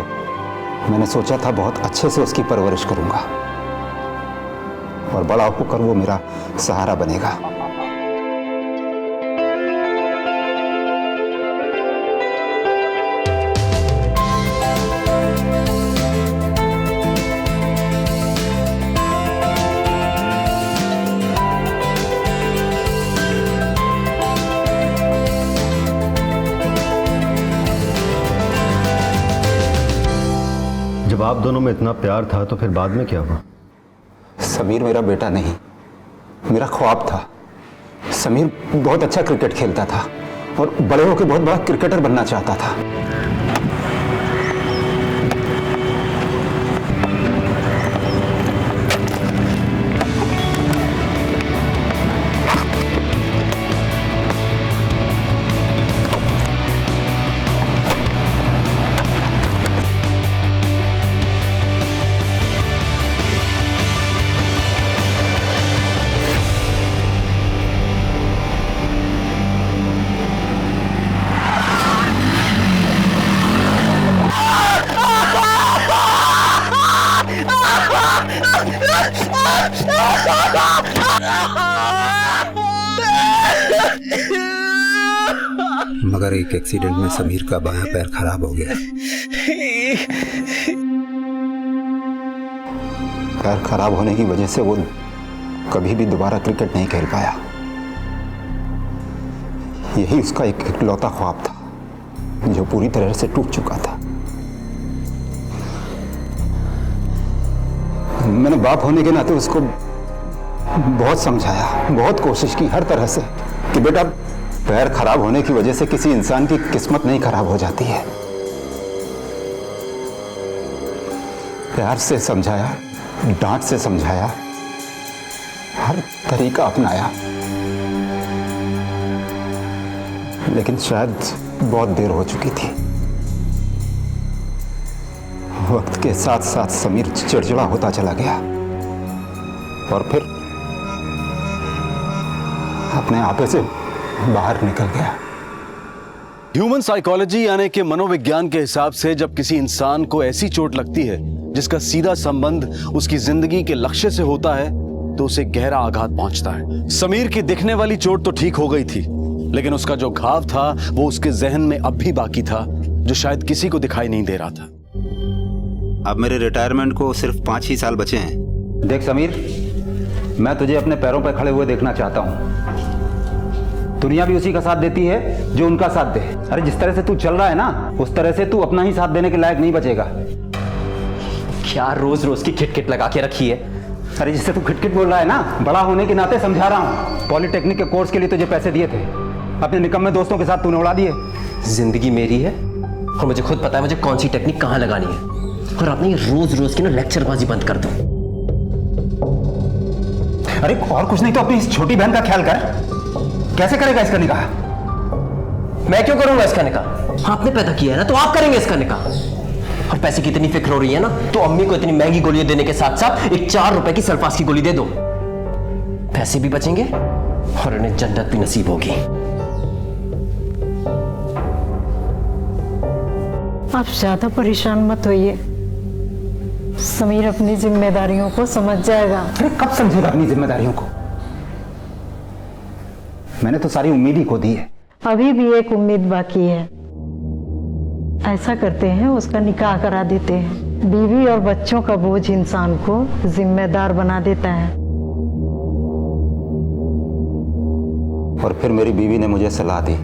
मैंने सोचा था बहुत अच्छे से उसकी परवरिश करूंगा और बड़ा होकर वो मेरा सहारा बनेगा।
आप दोनों में इतना प्यार था तो फिर बाद में क्या हुआ?
समीर मेरा बेटा नहीं, मेरा ख्वाब था। समीर बहुत अच्छा क्रिकेट खेलता था और बड़े होकर बहुत बड़ा क्रिकेटर बनना चाहता था। मगर एक एक्सीडेंट में समीर का बायां पैर खराब हो गया। पैर खराब होने की वजह से वो कभी भी दोबारा क्रिकेट नहीं खेल पाया। यही उसका एक इकलौता ख्वाब था जो पूरी तरह से टूट चुका था। मैंने बाप होने के नाते उसको बहुत समझाया, बहुत कोशिश की हर तरह से कि बेटा, पैर खराब होने की वजह से किसी इंसान की किस्मत नहीं खराब हो जाती है। प्यार से समझाया, डांट से समझाया, हर तरीका अपनाया, लेकिन शायद बहुत देर हो चुकी थी। वक्त के साथ साथ समीर चिड़चिड़ा होता चला गया और फिर अपने आपे से बाहर निकल गया।
ह्यूमन साइकोलॉजी यानी कि मनोविज्ञान के हिसाब से जब किसी इंसान को ऐसी चोट लगती है जिसका सीधा संबंध उसकी जिंदगी के लक्ष्य से होता है तो उसे गहरा आघात पहुंचता है। समीर की दिखने वाली चोट तो ठीक हो गई थी, लेकिन उसका जो घाव था वो उसके जहन में अब भी बाकी था, जो शायद किसी को दिखाई नहीं दे रहा था।
अब मेरे रिटायरमेंट को सिर्फ 5 ही साल बचे हैं।
देख समीर, मैं तुझे अपने पैरों पर खड़े हुए देखना चाहता हूँ। दुनिया भी उसी का साथ देती है जो उनका साथ दे। अरे जिस तरह से तू चल रहा है ना, उस तरह से तू अपना ही साथ देने के लायक नहीं बचेगा।
क्या रोज रोज की खिटखिट लगा के रखी है?
अरे जिससे तू खिटखिट बोल रहा है ना, बड़ा होने के नाते समझा रहा हूँ। पॉलिटेक्निक के कोर्स के लिए तुझे पैसे दिए थे, अपने निकम्मे दोस्तों के साथ तूने उड़ा दिए।
जिंदगी मेरी है और मुझे खुद पता है मुझे कौन सी टेक्निक कहाँ लगानी है। और आपने ये रोज रोज की ना लेक्चरबाजी बंद कर दो।
अरे और कुछ नहीं तो अपनी इस छोटी बहन का ख्याल कर। कैसे करेगा इसका निकाह?
मैं क्यों करूंगा इसका निकाह? आपने पैदा किया है ना, तो आप करेंगे इसका निकाह। और पैसे की इतनी फिक्र हो रही है ना, तो अम्मी को इतनी महंगी गोलियां देने के साथ साथ एक 4 रुपए की सल्फास की गोली दे दो। पैसे भी बचेंगे और उन्हें जन्नत भी नसीब होगी।
आप ज्यादा परेशान मत होइए, समीर अपनी जिम्मेदारियों को समझ जाएगा।
अरे कब समझेगा अपनी जिम्मेदारियों को? मैंने तो सारी उम्मीद ही खो दी है।
अभी भी एक उम्मीद बाकी है। ऐसा करते हैं, उसका निकाह करा देते हैं। बीवी और बच्चों का बोझ इंसान को जिम्मेदार बना देता है।
और फिर मेरी बीवी ने मुझे सलाह दी,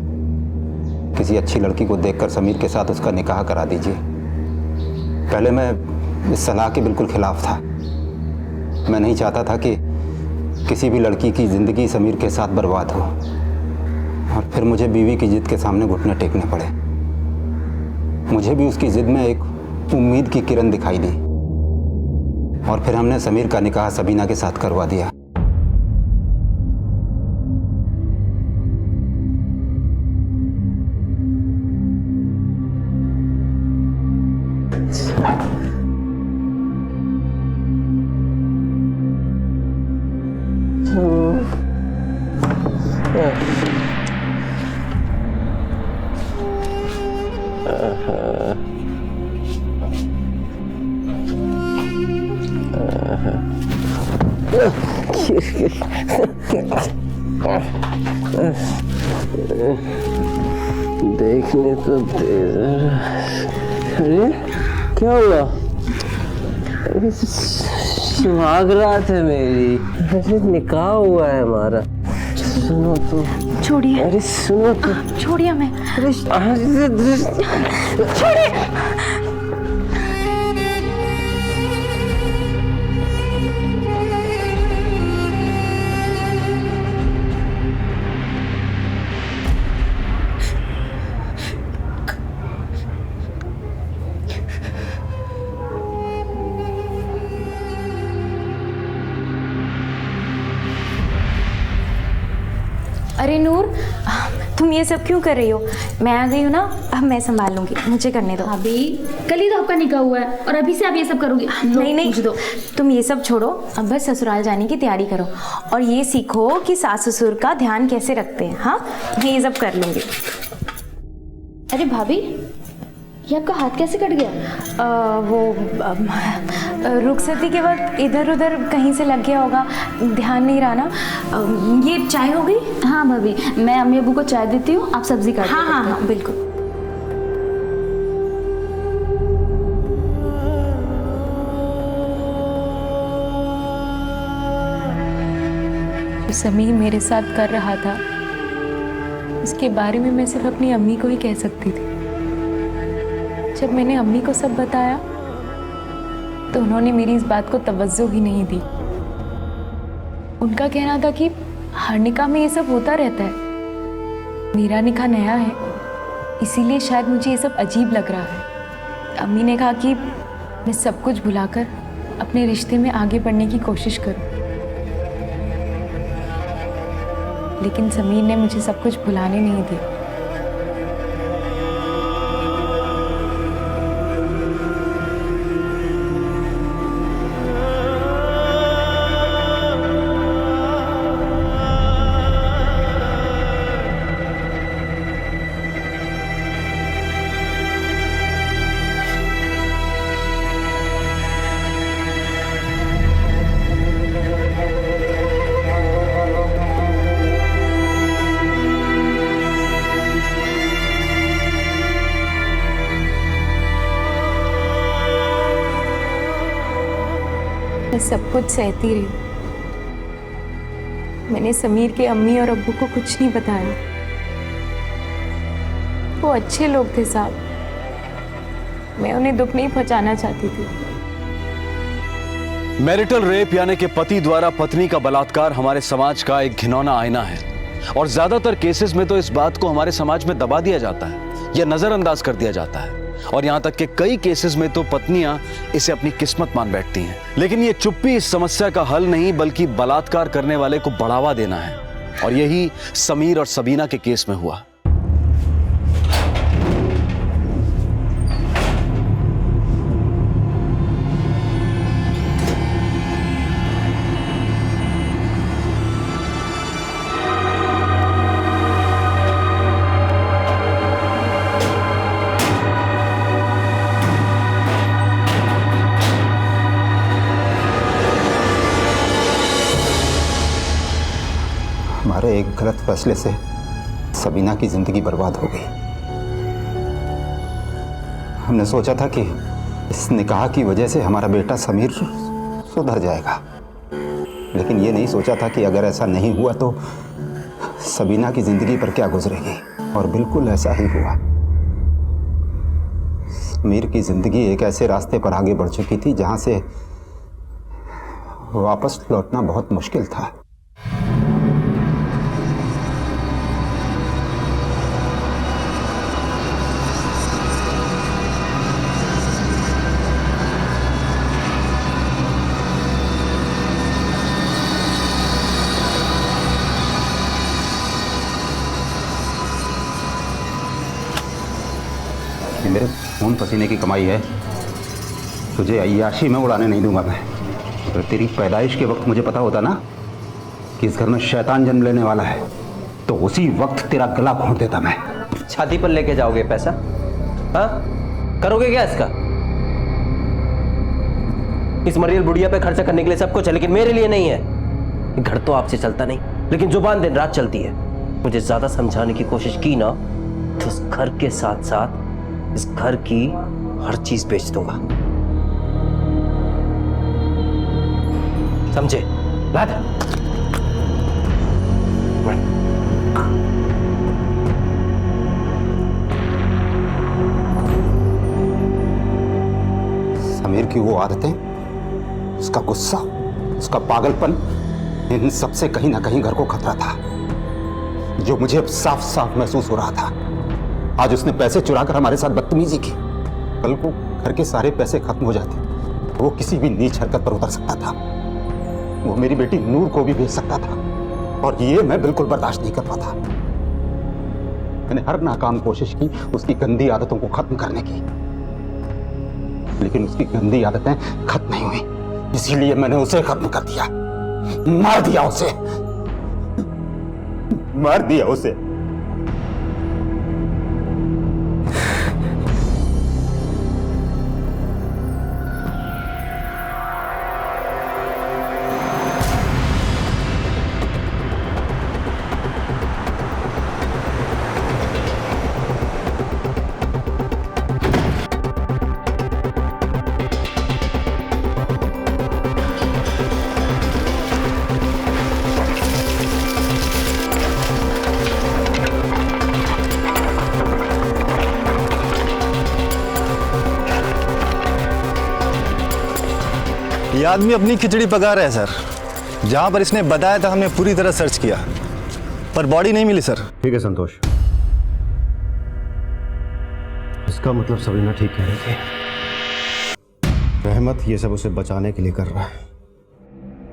किसी अच्छी लड़की को देखकर समीर के साथ उसका निकाह करा दीजिए। पहले मैं इस सलाह के बिल्कुल खिलाफ था। मैं नहीं चाहता था कि किसी भी लड़की की जिंदगी समीर के साथ बर्बाद हो। और फिर मुझे बीवी की जिद के सामने घुटने टेकने पड़े। मुझे भी उसकी जिद में एक उम्मीद की किरण दिखाई दी और फिर हमने समीर का निकाह सबीना के साथ करवा दिया।
देखने तो दे। अरे क्या हुआ? सुहाग रात है मेरी, अरे निकाह हुआ है हमारा। सुनो तो,
छोड़िए।
अरे सुनो तो,
छोड़िए हमें।
छोड़िए।
अरे नूर, तुम ये सब क्यों कर रही हो? मैं आ गई हूँ ना, अब मैं संभाल लूंगी, मुझे करने दो।
अभी कल ही तो आपका निकाह हुआ है और अभी से आप ये सब करोगी?
नहीं नहीं, तुम ये सब छोड़ो, अब बस ससुराल जाने की तैयारी करो और ये सीखो कि सास ससुर का ध्यान कैसे रखते हैं। हाँ, मैं ये सब कर लूंगी।
अरे भाभी, ये आपका हाथ कैसे कट गया?
रुखसती के वक्त इधर उधर कहीं से लग गया होगा, ध्यान नहीं रहा ना। ये चाय हो गई?
हाँ भाभी, मैं अम्मी अबू को चाय देती हूँ, आप सब्जी काट।
हाँ हाँ हाँ, बिल्कुल। समीर मेरे साथ कर रहा था, उसके बारे में मैं सिर्फ अपनी अम्मी को ही कह सकती थी। जब मैंने अम्मी को सब बताया तो उन्होंने मेरी इस बात को तवज्जो ही नहीं दी। उनका कहना था कि हर निकाह में ये सब होता रहता है, मेरा निकाह नया है इसीलिए शायद मुझे ये सब अजीब लग रहा है। अम्मी ने कहा कि मैं सब कुछ भुलाकर अपने रिश्ते में आगे बढ़ने की कोशिश करूं, लेकिन समीर ने मुझे सब कुछ भुलाने नहीं दिया। मैं सब कुछ सहती रही। मैंने समीर के अम्मी और अब्बू को कुछ नहीं बताया। वो अच्छे लोग थे साहब, मैं उन्हें दुख नहीं पहुंचाना चाहती थी।
मैरिटल रेप यानी कि पति द्वारा पत्नी का बलात्कार हमारे समाज का एक घिनौना आईना है और ज्यादातर केसेस में तो इस बात को हमारे समाज में दबा दिया जाता है या नजरअंदाज कर दिया जाता है और यहां तक कि कई केसेस में तो पत्नियां इसे अपनी किस्मत मान बैठती हैं। लेकिन ये चुप्पी इस समस्या का हल नहीं बल्कि बलात्कार करने वाले को बढ़ावा देना है और यही समीर और सबीना के केस में हुआ।
हमारे एक गलत फैसले से सबीना की जिंदगी बर्बाद हो गई। हमने सोचा था कि इस निकाह की वजह से हमारा बेटा समीर सुधर जाएगा, लेकिन ये नहीं सोचा था कि अगर ऐसा नहीं हुआ तो सबीना की जिंदगी पर क्या गुजरेगी। और बिल्कुल ऐसा ही हुआ। समीर की जिंदगी एक ऐसे रास्ते पर आगे बढ़ चुकी थी जहां से वापस लौटना बहुत मुश्किल था। मेरे खून पसीने की कमाई है, तुझे अय्याशी में उड़ाने नहीं दूंगा मैं। अगर तेरी पैदाइश के वक्त मुझे पता होता ना कि इस घर में शैतान जन्म लेने वाला है तो उसी वक्त तेरा गला घोंट देता मैं।
छाती पर लेके जाओगे पैसा? हाँ, करोगे क्या इसका? इस मरियल बुढ़िया पे खर्चा करने के लिए सब कुछ है, लेकिन मेरे लिए नहीं है। घर तो आपसे चलता नहीं, लेकिन जुबान दिन रात चलती है। मुझे ज्यादा समझाने की कोशिश की ना तो इस घर के साथ साथ इस घर की हर चीज बेच दूंगा, समझे? ला दे।
समीर की वो आदतें, उसका गुस्सा, उसका पागलपन, इन सबसे कहीं ना कहीं घर को खतरा था, जो मुझे अब साफ साफ महसूस हो रहा था। आज उसने पैसे चुराकर हमारे साथ बदतमीजी की। कल को घर के सारे पैसे खत्म हो जाते, वो किसी भी नीच हरकत पर उतर सकता था। वो मेरी बेटी नूर को भी भेज सकता था। और ये मैं बिल्कुल बर्दाश्त नहीं कर पाता। मैंने हर नाकाम कोशिश की उसकी गंदी आदतों को खत्म करने की, लेकिन उसकी गंदी आदतें खत्म नहीं हुई। इसीलिए मैंने उसे खत्म कर दिया, मार दिया उसे, मार दिया उसे।
ये आदमी अपनी खिचड़ी पका रहा है सर। जहां पर इसने बताया था हमने पूरी तरह सर्च किया, पर बॉडी नहीं मिली सर।
ठीक है संतोष, इसका मतलब सबीना ठीक कह रही थी। रहमत ये सब उसे बचाने के लिए कर रहा है।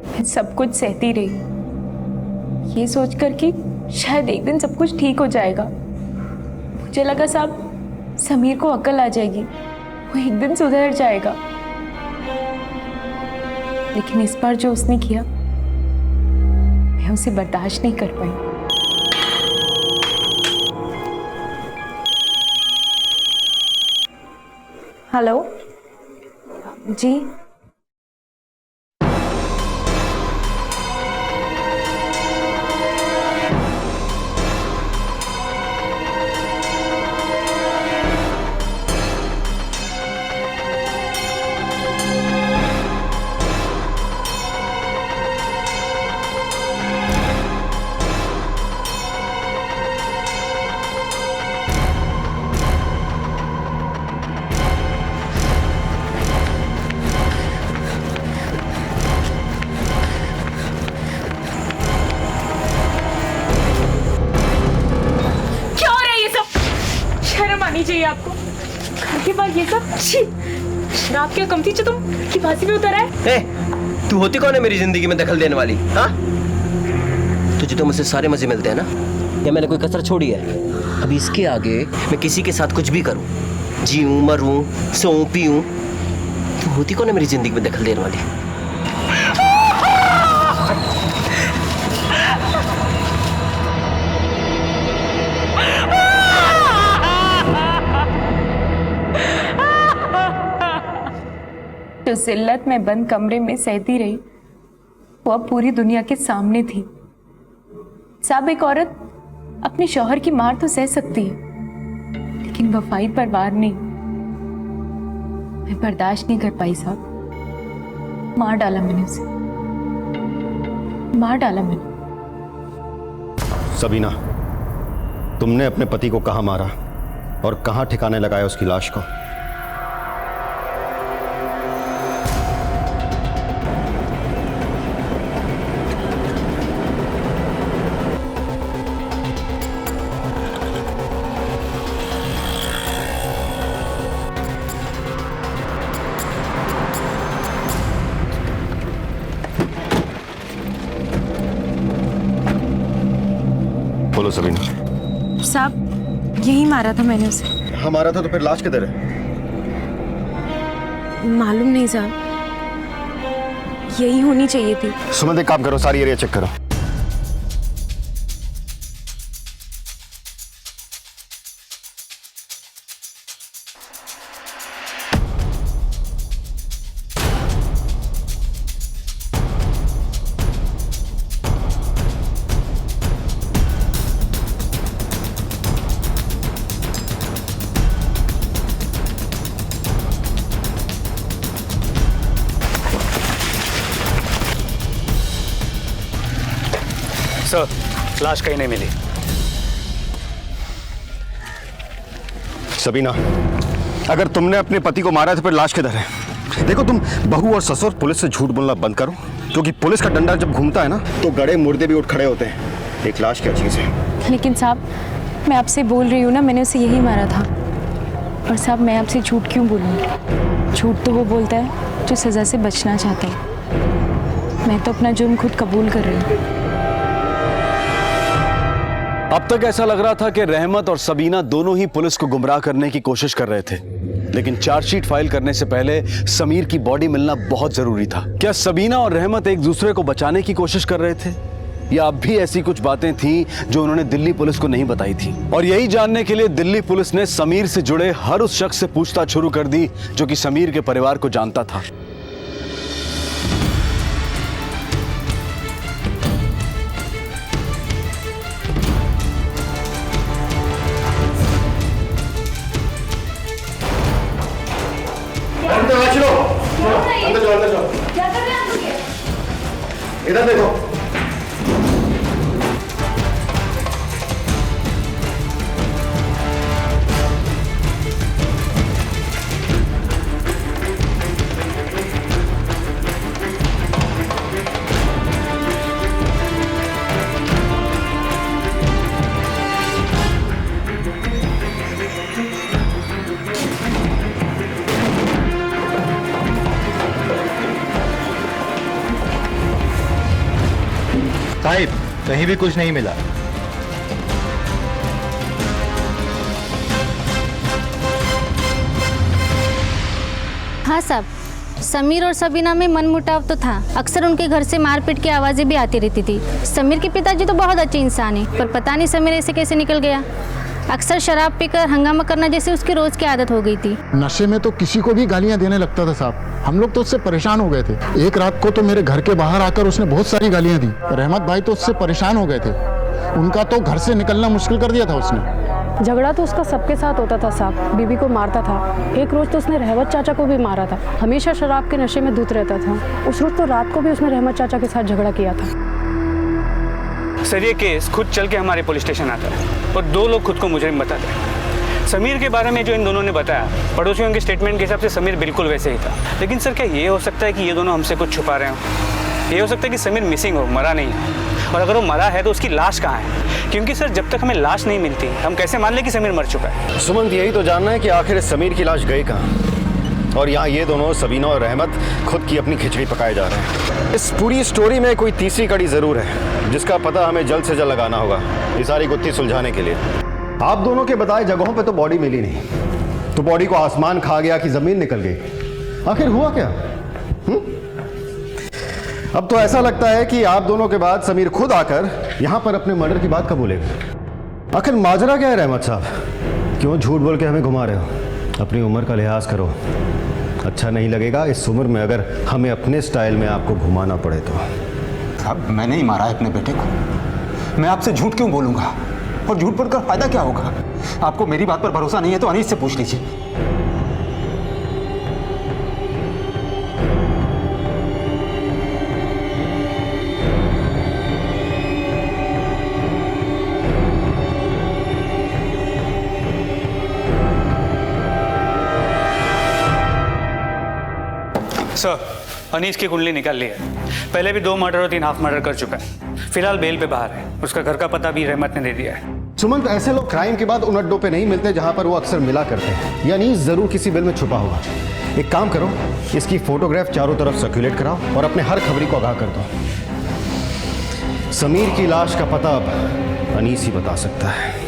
मैं सब कुछ सहती रही, ये सोचकर कि शायद एक दिन सब कुछ ठीक हो जाएगा। मुझे लगा साहब समीर को अकल आ जाएगी, वो एक दिन सुधर जाएगा। लेकिन इस बार जो उसने किया, मैं उसे बर्दाश्त नहीं कर पाई। हेलो जी,
चाहिए आपको? घर के बाद ये सब शराब क्या कम थी जो तुम की फांसी में उतर आए?
तू होती कौन है मेरी जिंदगी में दखल देने वाली? हाँ, तुझे तो मुझसे सारे मजे मिलते हैं ना, या मैंने कोई कसर छोड़ी है? अभी इसके आगे मैं किसी के साथ कुछ भी करूं, जीऊं मरूं सोऊं पीऊं, तू होती कौन है मेरी जिंदगी में दखल देने वाली?
जो जिल्लत में बंद कमरे में सहती रही, वो अब पूरी दुनिया के सामने थी। साहब, एक औरत अपने शौहर की मार तो सह सकती है, लेकिन वफाई पर वार नहीं। मैं बर्दाश्त नहीं कर पाई साहब, मार डाला मैंने उसे, मार डाला मैंने।
सबीना, तुमने अपने पति को कहां मारा और कहां ठिकाने लगाया उसकी लाश को? बोलो सबीना।
साहब, यही मारा था मैंने उसे।
हाँ मारा था, तो फिर लाश किधर है?
मालूम नहीं साहब, यही होनी चाहिए थी।
सुमन, एक काम करो, सारी एरिया चेक करो।
सर, लाश कहीं नहीं मिली।
सबीना, अगर तुमने अपने पति को मारा है तो फिर लाश किधर है? देखो, तुम बहू और ससुर पुलिस से झूठ बोलना बंद करो, क्योंकि पुलिस का डंडा जब घूमता है ना तो गड़े मुर्दे भी उठ खड़े होते हैं। एक लाश क्या चीज है?
लेकिन साहब, मैं आपसे बोल रही हूँ ना, मैंने उसे यही मारा था। और साहब, मैं आपसे झूठ क्यों बोलूँ? झूठ तो वो बोलता है जो सज़ा से बचना चाहता है। मैं तो अपना जुर्म खुद कबूल कर रही हूँ।
अब तक ऐसा लग रहा था कि रहमत और सबीना दोनों ही पुलिस को गुमराह करने की कोशिश कर रहे थे, लेकिन चार्जशीट फाइल करने से पहले समीर की बॉडी मिलना बहुत जरूरी था। क्या सबीना और रहमत एक दूसरे को बचाने की कोशिश कर रहे थे, या अब भी ऐसी कुछ बातें थीं जो उन्होंने दिल्ली पुलिस को नहीं बताई थी? और यही जानने के लिए दिल्ली पुलिस ने समीर से जुड़े हर उस शख्स से पूछताछ शुरू कर दी जो कि समीर के परिवार को जानता था।
इधर देखो।
साहिब, कहीं भी कुछ नहीं मिला।
हाँ साहब, समीर और सबीना में मनमुटाव तो था। अक्सर उनके घर से मारपीट की आवाजें भी आती रहती थी। समीर के पिताजी तो बहुत अच्छे इंसान हैं, पर पता नहीं समीर ऐसे कैसे निकल गया। अक्सर शराब पीकर हंगामा करना जैसे उसकी रोज की आदत हो गई थी।
नशे में तो किसी को भी गालियां देने लगता था साहब। हम लोग तो उससे परेशान हो गए थे। एक रात को तो मेरे घर के बाहर आकर उसने बहुत सारी गालियां दी। रहमत भाई तो उससे परेशान हो गए थे। उनका तो घर से निकलना मुश्किल कर दिया था उसने।
झगड़ा तो उसका सबके साथ होता था साहब। बीबी को मारता था। एक रोज तो उसने रहमत चाचा को भी मारा था। हमेशा शराब के नशे में धुत रहता था। उस रोज तो रात को भी उसने रहमत चाचा के साथ झगड़ा किया था।
सर, ये केस खुद चल के हमारे पुलिस स्टेशन आता है और 2 लोग खुद को मुजरिम बताते हैं। समीर के बारे में जो इन दोनों ने बताया, पड़ोसियों के स्टेटमेंट के हिसाब से समीर बिल्कुल वैसे ही था। लेकिन सर, क्या ये हो सकता है कि ये दोनों हमसे कुछ छुपा रहे हो? ये हो सकता है कि समीर मिसिंग हो, मरा नहीं है। और अगर वो मरा है तो उसकी लाश कहाँ है? क्योंकि सर, जब तक हमें लाश नहीं मिलती हम कैसे मान लें कि समीर मर चुका है?
सुमंत, यही तो जानना है कि आखिर समीर की लाश गई कहाँ। और यहाँ ये दोनों सबीना और रहमत खुद की अपनी खिचड़ी पकाए जा रहे हैं। इस पूरी स्टोरी में कोई तीसरी कड़ी जरूर है जिसका पता हमें जल्द से जल्द लगाना होगा ये सारी गुत्थी सुलझाने के लिए। आप दोनों के बताए जगहों पे तो बॉडी मिली नहीं, तो बॉडी को आसमान खा गया कि जमीन निकल गई? आखिर हुआ क्या? अब तो ऐसा लगता है कि आप दोनों के बाद समीर खुद आकर यहाँ पर अपने मर्डर की बात कबूलेगा। आखिर माजरा क्या है रहमत साहब? क्यों झूठ बोल के हमें घुमा रहे हो? अपनी उम्र का लिहाज करो। अच्छा नहीं लगेगा इस उम्र में अगर हमें अपने स्टाइल में आपको घुमाना पड़े तो।
साहब, मैंने ही मारा है अपने बेटे को। मैं आपसे झूठ क्यों बोलूंगा? और झूठ बोलकर फायदा क्या होगा? आपको मेरी बात पर भरोसा नहीं है तो अनीस से पूछ लीजिए।
सर, अनीस की कुंडली निकाल ली है। पहले भी 2 मर्डर और 3 हाफ मर्डर कर चुका है। फिलहाल बेल पे बाहर है। उसका घर का पता भी रहमत ने दे दिया है।
सुमंत, ऐसे लोग क्राइम के बाद उन अड्डों पे नहीं मिलते जहां पर वो अक्सर मिला करते हैं। यानी जरूर किसी बिल में छुपा होगा। एक काम करो, इसकी फोटोग्राफ चारों तरफ सर्कुलेट कराओ और अपने हर खबरी को आगाह कर दो। समीर की लाश का पता अब अनीस ही बता सकता है।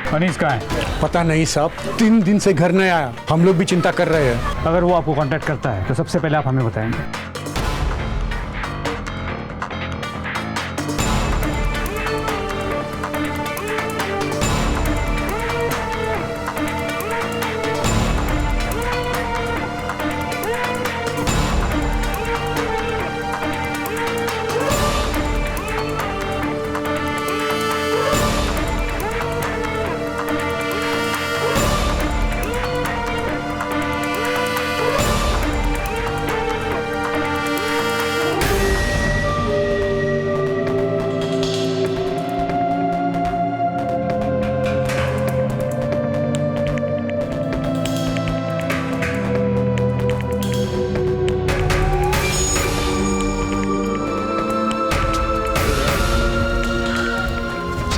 अनीस कहाँ है?
पता नहीं साहब, 3 दिन से घर नहीं आया। हम लोग भी चिंता कर रहे हैं।
अगर वो आपको कांटेक्ट करता है तो सबसे पहले आप हमें बताएंगे।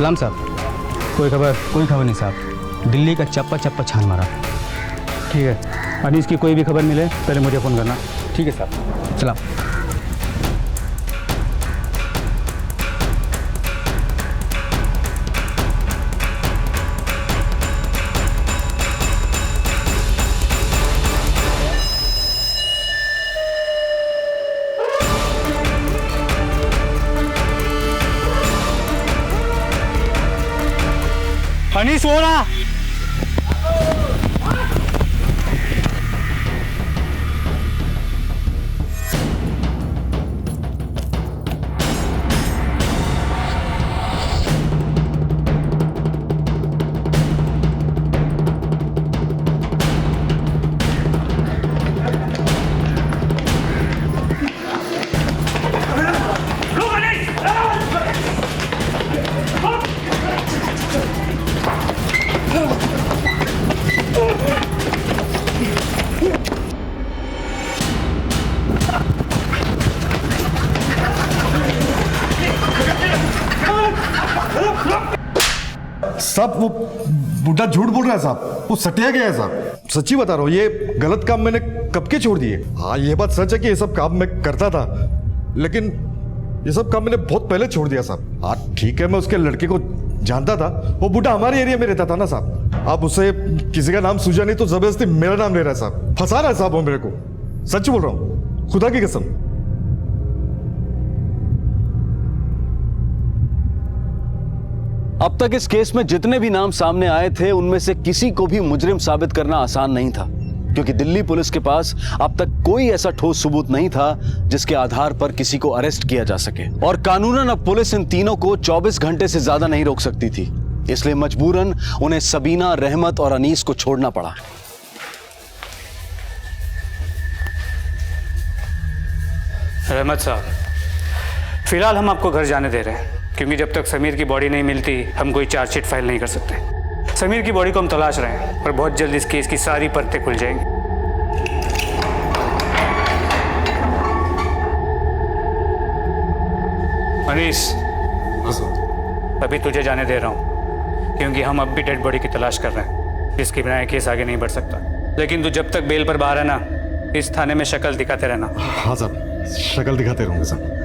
सलाम साहब। कोई खबर नहीं साहब। दिल्ली का चप्पा चप्पा छान मारा। ठीक है, अनीस की कोई भी खबर मिले पहले मुझे फ़ोन करना। ठीक है साहब, चला।
अनीस वो रहा।
साहब वो बुढ़ा झूठ बोल रहा है साहब, वो सटिया गया है साहब। सच्ची बता रहा हूँ, ये गलत काम मैंने कब के छोड़ दिए। हाँ ये बात सच है कि ये सब काम मैं करता था, लेकिन ये सब काम मैंने बहुत पहले छोड़ दिया साहब। हाँ ठीक है, मैं उसके लड़के को जानता था, वो बुढ़ा हमारे एरिया में रहता था ना साहब। अब उसे किसी का नाम सूझा नहीं तो जबरदस्ती मेरा नाम ले रहा है साहब, फंसा रहा है साहब वो मेरे को। सच बोल रहा हूँ, खुदा की कसम।
अब तक इस केस में जितने भी नाम सामने आए थे उनमें से किसी को भी मुजरिम साबित करना आसान नहीं था, क्योंकि दिल्ली पुलिस के पास अब तक कोई ऐसा ठोस सबूत नहीं था जिसके आधार पर किसी को अरेस्ट किया जा सके। और कानूनन अब पुलिस इन तीनों को 24 घंटे से ज्यादा नहीं रोक सकती थी, इसलिए मजबूरन उन्हें सबीना, रहमत और अनीस को छोड़ना पड़ा।
रहमत साहब, फिलहाल हम आपको घर जाने दे रहे हैं, क्योंकि जब तक समीर की बॉडी नहीं मिलती हम कोई चार्जशीट फाइल नहीं कर सकते। समीर की बॉडी को हम तलाश रहे हैं और बहुत जल्द इस केस की सारी परतें खुल जाएंगी। अनीस, अभी तुझे जाने दे रहा हूं, क्योंकि हम अब भी डेड बॉडी की तलाश कर रहे हैं, जिसके बिना केस आगे नहीं बढ़ सकता। लेकिन तू जब तक बेल पर बाहर है ना, इस थाने में शक्ल दिखाते रहना।
हाँ साहब, शक्ल दिखाते रहूंगा साहब।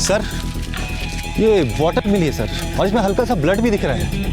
सर ये वाटर मिली है सर, और इसमें हल्का सा ब्लड भी दिख रहा है।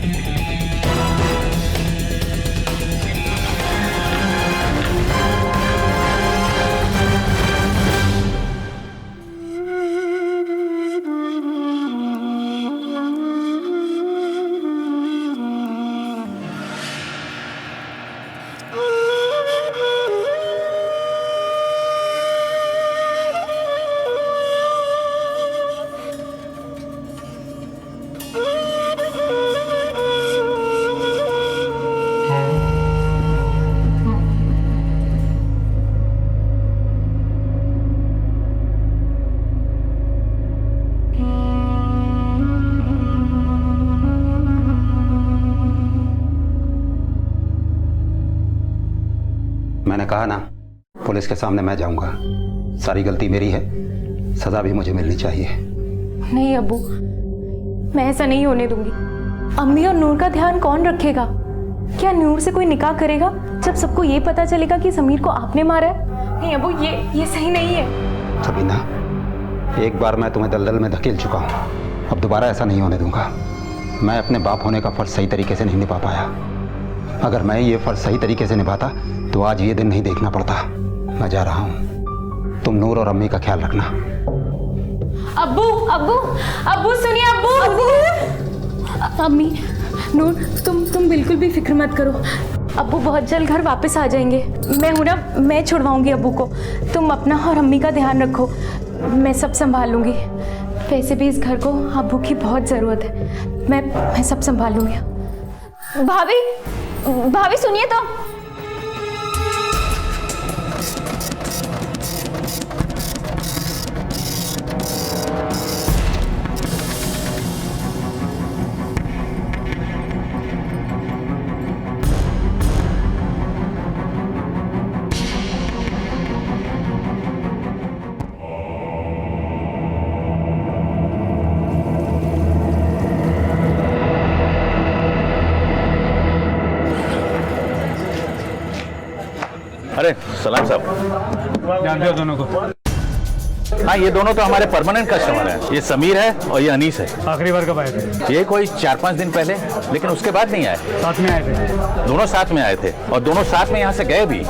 मैंने कहा ना, पुलिस के सामने मैं जाऊंगा। सारी गलती मेरी है, सजा भी मुझे मिलनी चाहिए।
नहीं अब्बू, मैं ऐसा नहीं होने दूंगी। अम्मी और नूर का ध्यान कौन रखेगा? क्या नूर से कोई निकाह करेगा जब सबको ये पता चलेगा कि समीर को आपने मारा है? नहीं अब्बू, ये सही नहीं है।
सबीना, एक बार मैं तुम्हें दलदल में धकेल चुका हूँ, अब दोबारा ऐसा नहीं होने दूंगा। मैं अपने बाप होने का फर्ज सही तरीके से नहीं निभा पाया। अगर मैं ये फर्ज सही तरीके से निभाता तो आज ये दिन नहीं देखना पड़ता। मैं जा रहा हूँ, तुम नूर और अम्मी का ख्याल रखना।
अब्बू अब्बू अब्बू सुनिए अब्बू। अम्मी नूर तुम बिल्कुल भी फिक्र मत करो, अब्बू बहुत जल्द घर वापस आ जाएंगे। मैं हूं ना, मैं छुड़वाऊंगी अब्बू को। तुम अपना और अम्मी का ध्यान रखो, मैं सब संभाल लूंगी। वैसे भी इस घर को अब्बू की बहुत ज़रूरत है, मैं सब संभाल लूंगी।
भाभी भाभी सुनिए तो।
अरे सलाम साहब,
जानते हो दोनों को?
हाँ, ये दोनों तो हमारे परमानेंट कस्टमर हैं। ये समीर है और ये अनीस है।
आखिरी बार कब आए थे?
ये कोई 4-5 दिन पहले, लेकिन उसके बाद नहीं आए।
साथ में आए थे?
दोनों साथ में आए थे और दोनों साथ में यहाँ से गए भी।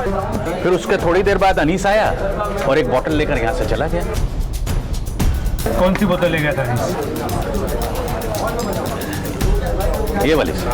फिर उसके थोड़ी देर बाद अनीस आया और एक बोतल लेकर यहाँ से चला गया।
कौन सी बोतल ले गया था अनीस?
ये वाली सर।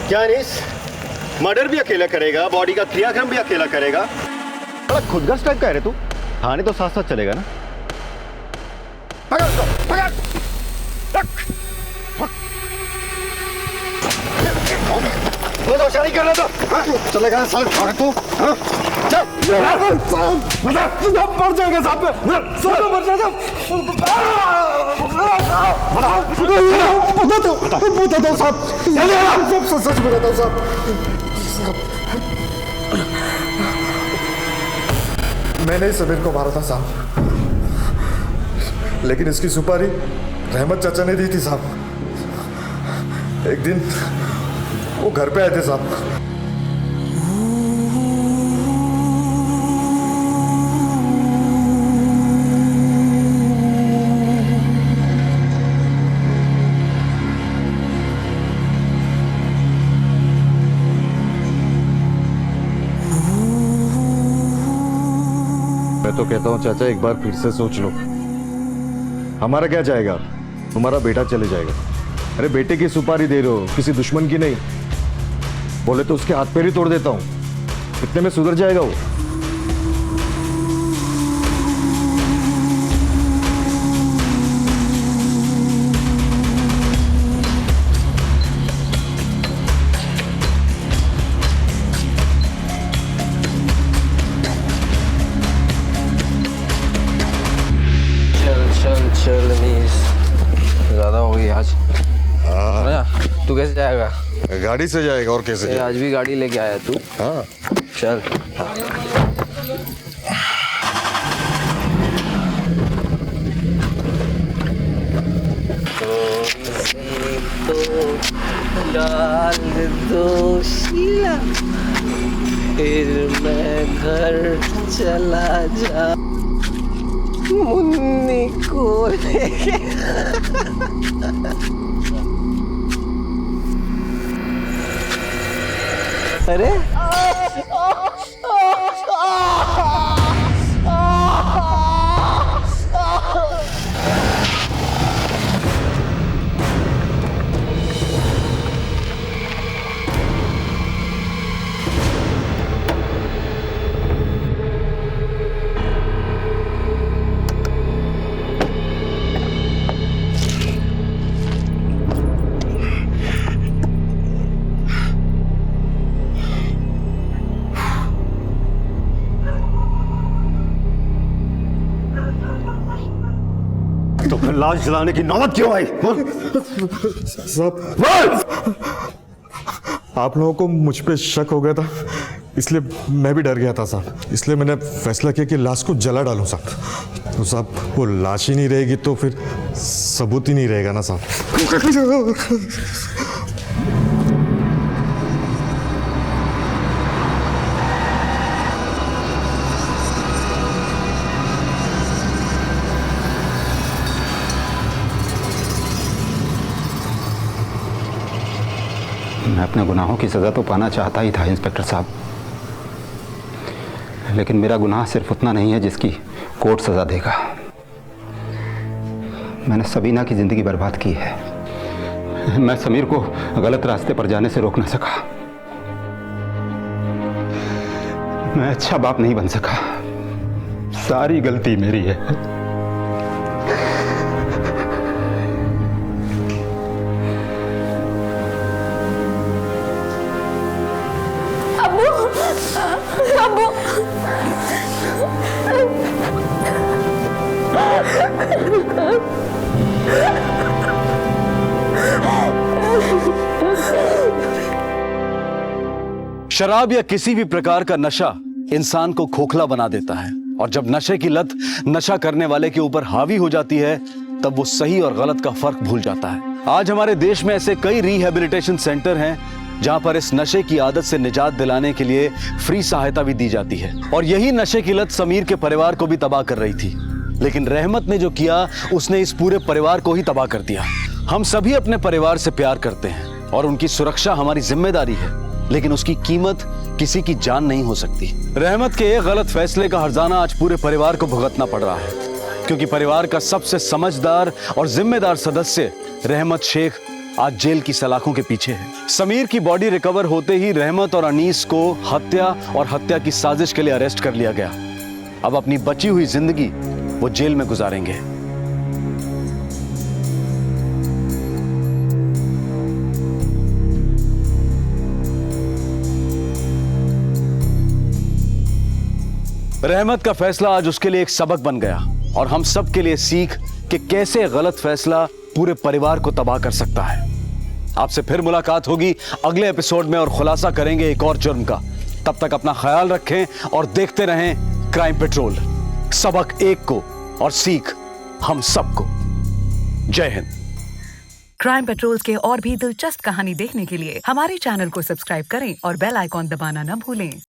क्या अनीस, मर्डर भी अकेला करेगा, बॉडी का क्रियाक्रम भी अकेला करेगा? बड़ा खुदगर्ज टाइप का है रे तू। थाने तो साथ साथ चलेगा ना? पकड़ उसको, पकड़। वो तो नहीं कर रहा था। चलेगा साल तू? चल। मर जाएगा साहब पे। सब मर जाएगा। बता दो साहब। सब सच बता दो साहब।
मैंने समीर को मारा था साहब, लेकिन इसकी सुपारी रहमत चाचा ने दी थी साहब। एक दिन वो घर पे आए थे साहब।
मैं तो कहता हूँ चाचा, एक बार फिर से सोच लो। हमारा क्या जाएगा, तुम्हारा बेटा चले जाएगा। अरे बेटे की सुपारी दे रहे हो, किसी दुश्मन की नहीं। बोले तो उसके हाथ पैर ही तोड़ देता हूँ, इतने में सुधर जाएगा वो।
चल मीस, ज्यादा हो गई आज। तू कैसे जाएगा?
गाड़ी से जाएगा और कैसे जाएगा?
आज भी गाड़ी लेके आया तू?
हाँ
चल। तो डाल दो शीला, फिर मैं घर चला जा मुन्नी को लेके। अरे
लाश जलाने की नौबत क्यों आई?
साहब, आप लोगों को मुझ पे शक हो गया था, इसलिए मैं भी डर गया था साहब। इसलिए मैंने फैसला किया कि लाश को जला डालूं साहब। तो साहब, वो लाश ही नहीं रहेगी तो फिर सबूत ही नहीं रहेगा ना साहब।
मैं अपने गुनाहों की सज़ा तो पाना चाहता ही था इंस्पेक्टर साहब, लेकिन मेरा गुनाह सिर्फ उतना नहीं है जिसकी कोर्ट सज़ा देगा। मैंने सबीना की ज़िंदगी बर्बाद की है। मैं समीर को गलत रास्ते पर जाने से रोक ना सका। मैं अच्छा बाप नहीं बन सका। सारी गलती मेरी है।
अब्बू,
शराब या किसी भी प्रकार का नशा इंसान को खोखला बना देता है, और जब नशे की लत नशा करने वाले के ऊपर हावी हो जाती है तब वो सही और गलत का फर्क भूल जाता है। आज हमारे देश में ऐसे कई रिहैबिलिटेशन सेंटर हैं जहां पर इस नशे की आदत से निजात दिलाने के लिए फ्री सहायता भी दी जाती है। और यही नशे की लत समीर के परिवार को भी तबाह कर रही थी, लेकिन रहमत ने जो किया उसने इस पूरे परिवार को ही तबाह कर दिया। हम सभी अपने परिवार से प्यार करते हैं और उनकी सुरक्षा हमारी जिम्मेदारी है, लेकिन उसकी कीमत किसी की जान नहीं हो सकती। रहमत के एक गलत फैसले का हर्जाना आज पूरे परिवार को भुगतना पड़ रहा है, क्योंकि परिवार का सबसे समझदार और जिम्मेदार सदस्य रहमत शेख आज जेल की सलाखों के पीछे है। समीर की बॉडी रिकवर होते ही रहमत और अनीस को हत्या और हत्या की साजिश के लिए अरेस्ट कर लिया गया। अब अपनी बची हुई जिंदगी वो जेल में गुजारेंगे। रहमत का फैसला आज उसके लिए एक सबक बन गया और हम सब के लिए सीख कि कैसे गलत फैसला पूरे परिवार को तबाह कर सकता है। आपसे फिर मुलाकात होगी अगले एपिसोड में और खुलासा करेंगे एक और जुर्म का। तब तक अपना ख्याल रखें और देखते रहें क्राइम पेट्रोल। सबक एक को और सीख हम सबको। जय हिंद।
क्राइम पेट्रोल के और भी दिलचस्प कहानी देखने के लिए हमारे चैनल को सब्सक्राइब करें और बेल आइकॉन दबाना न भूलें।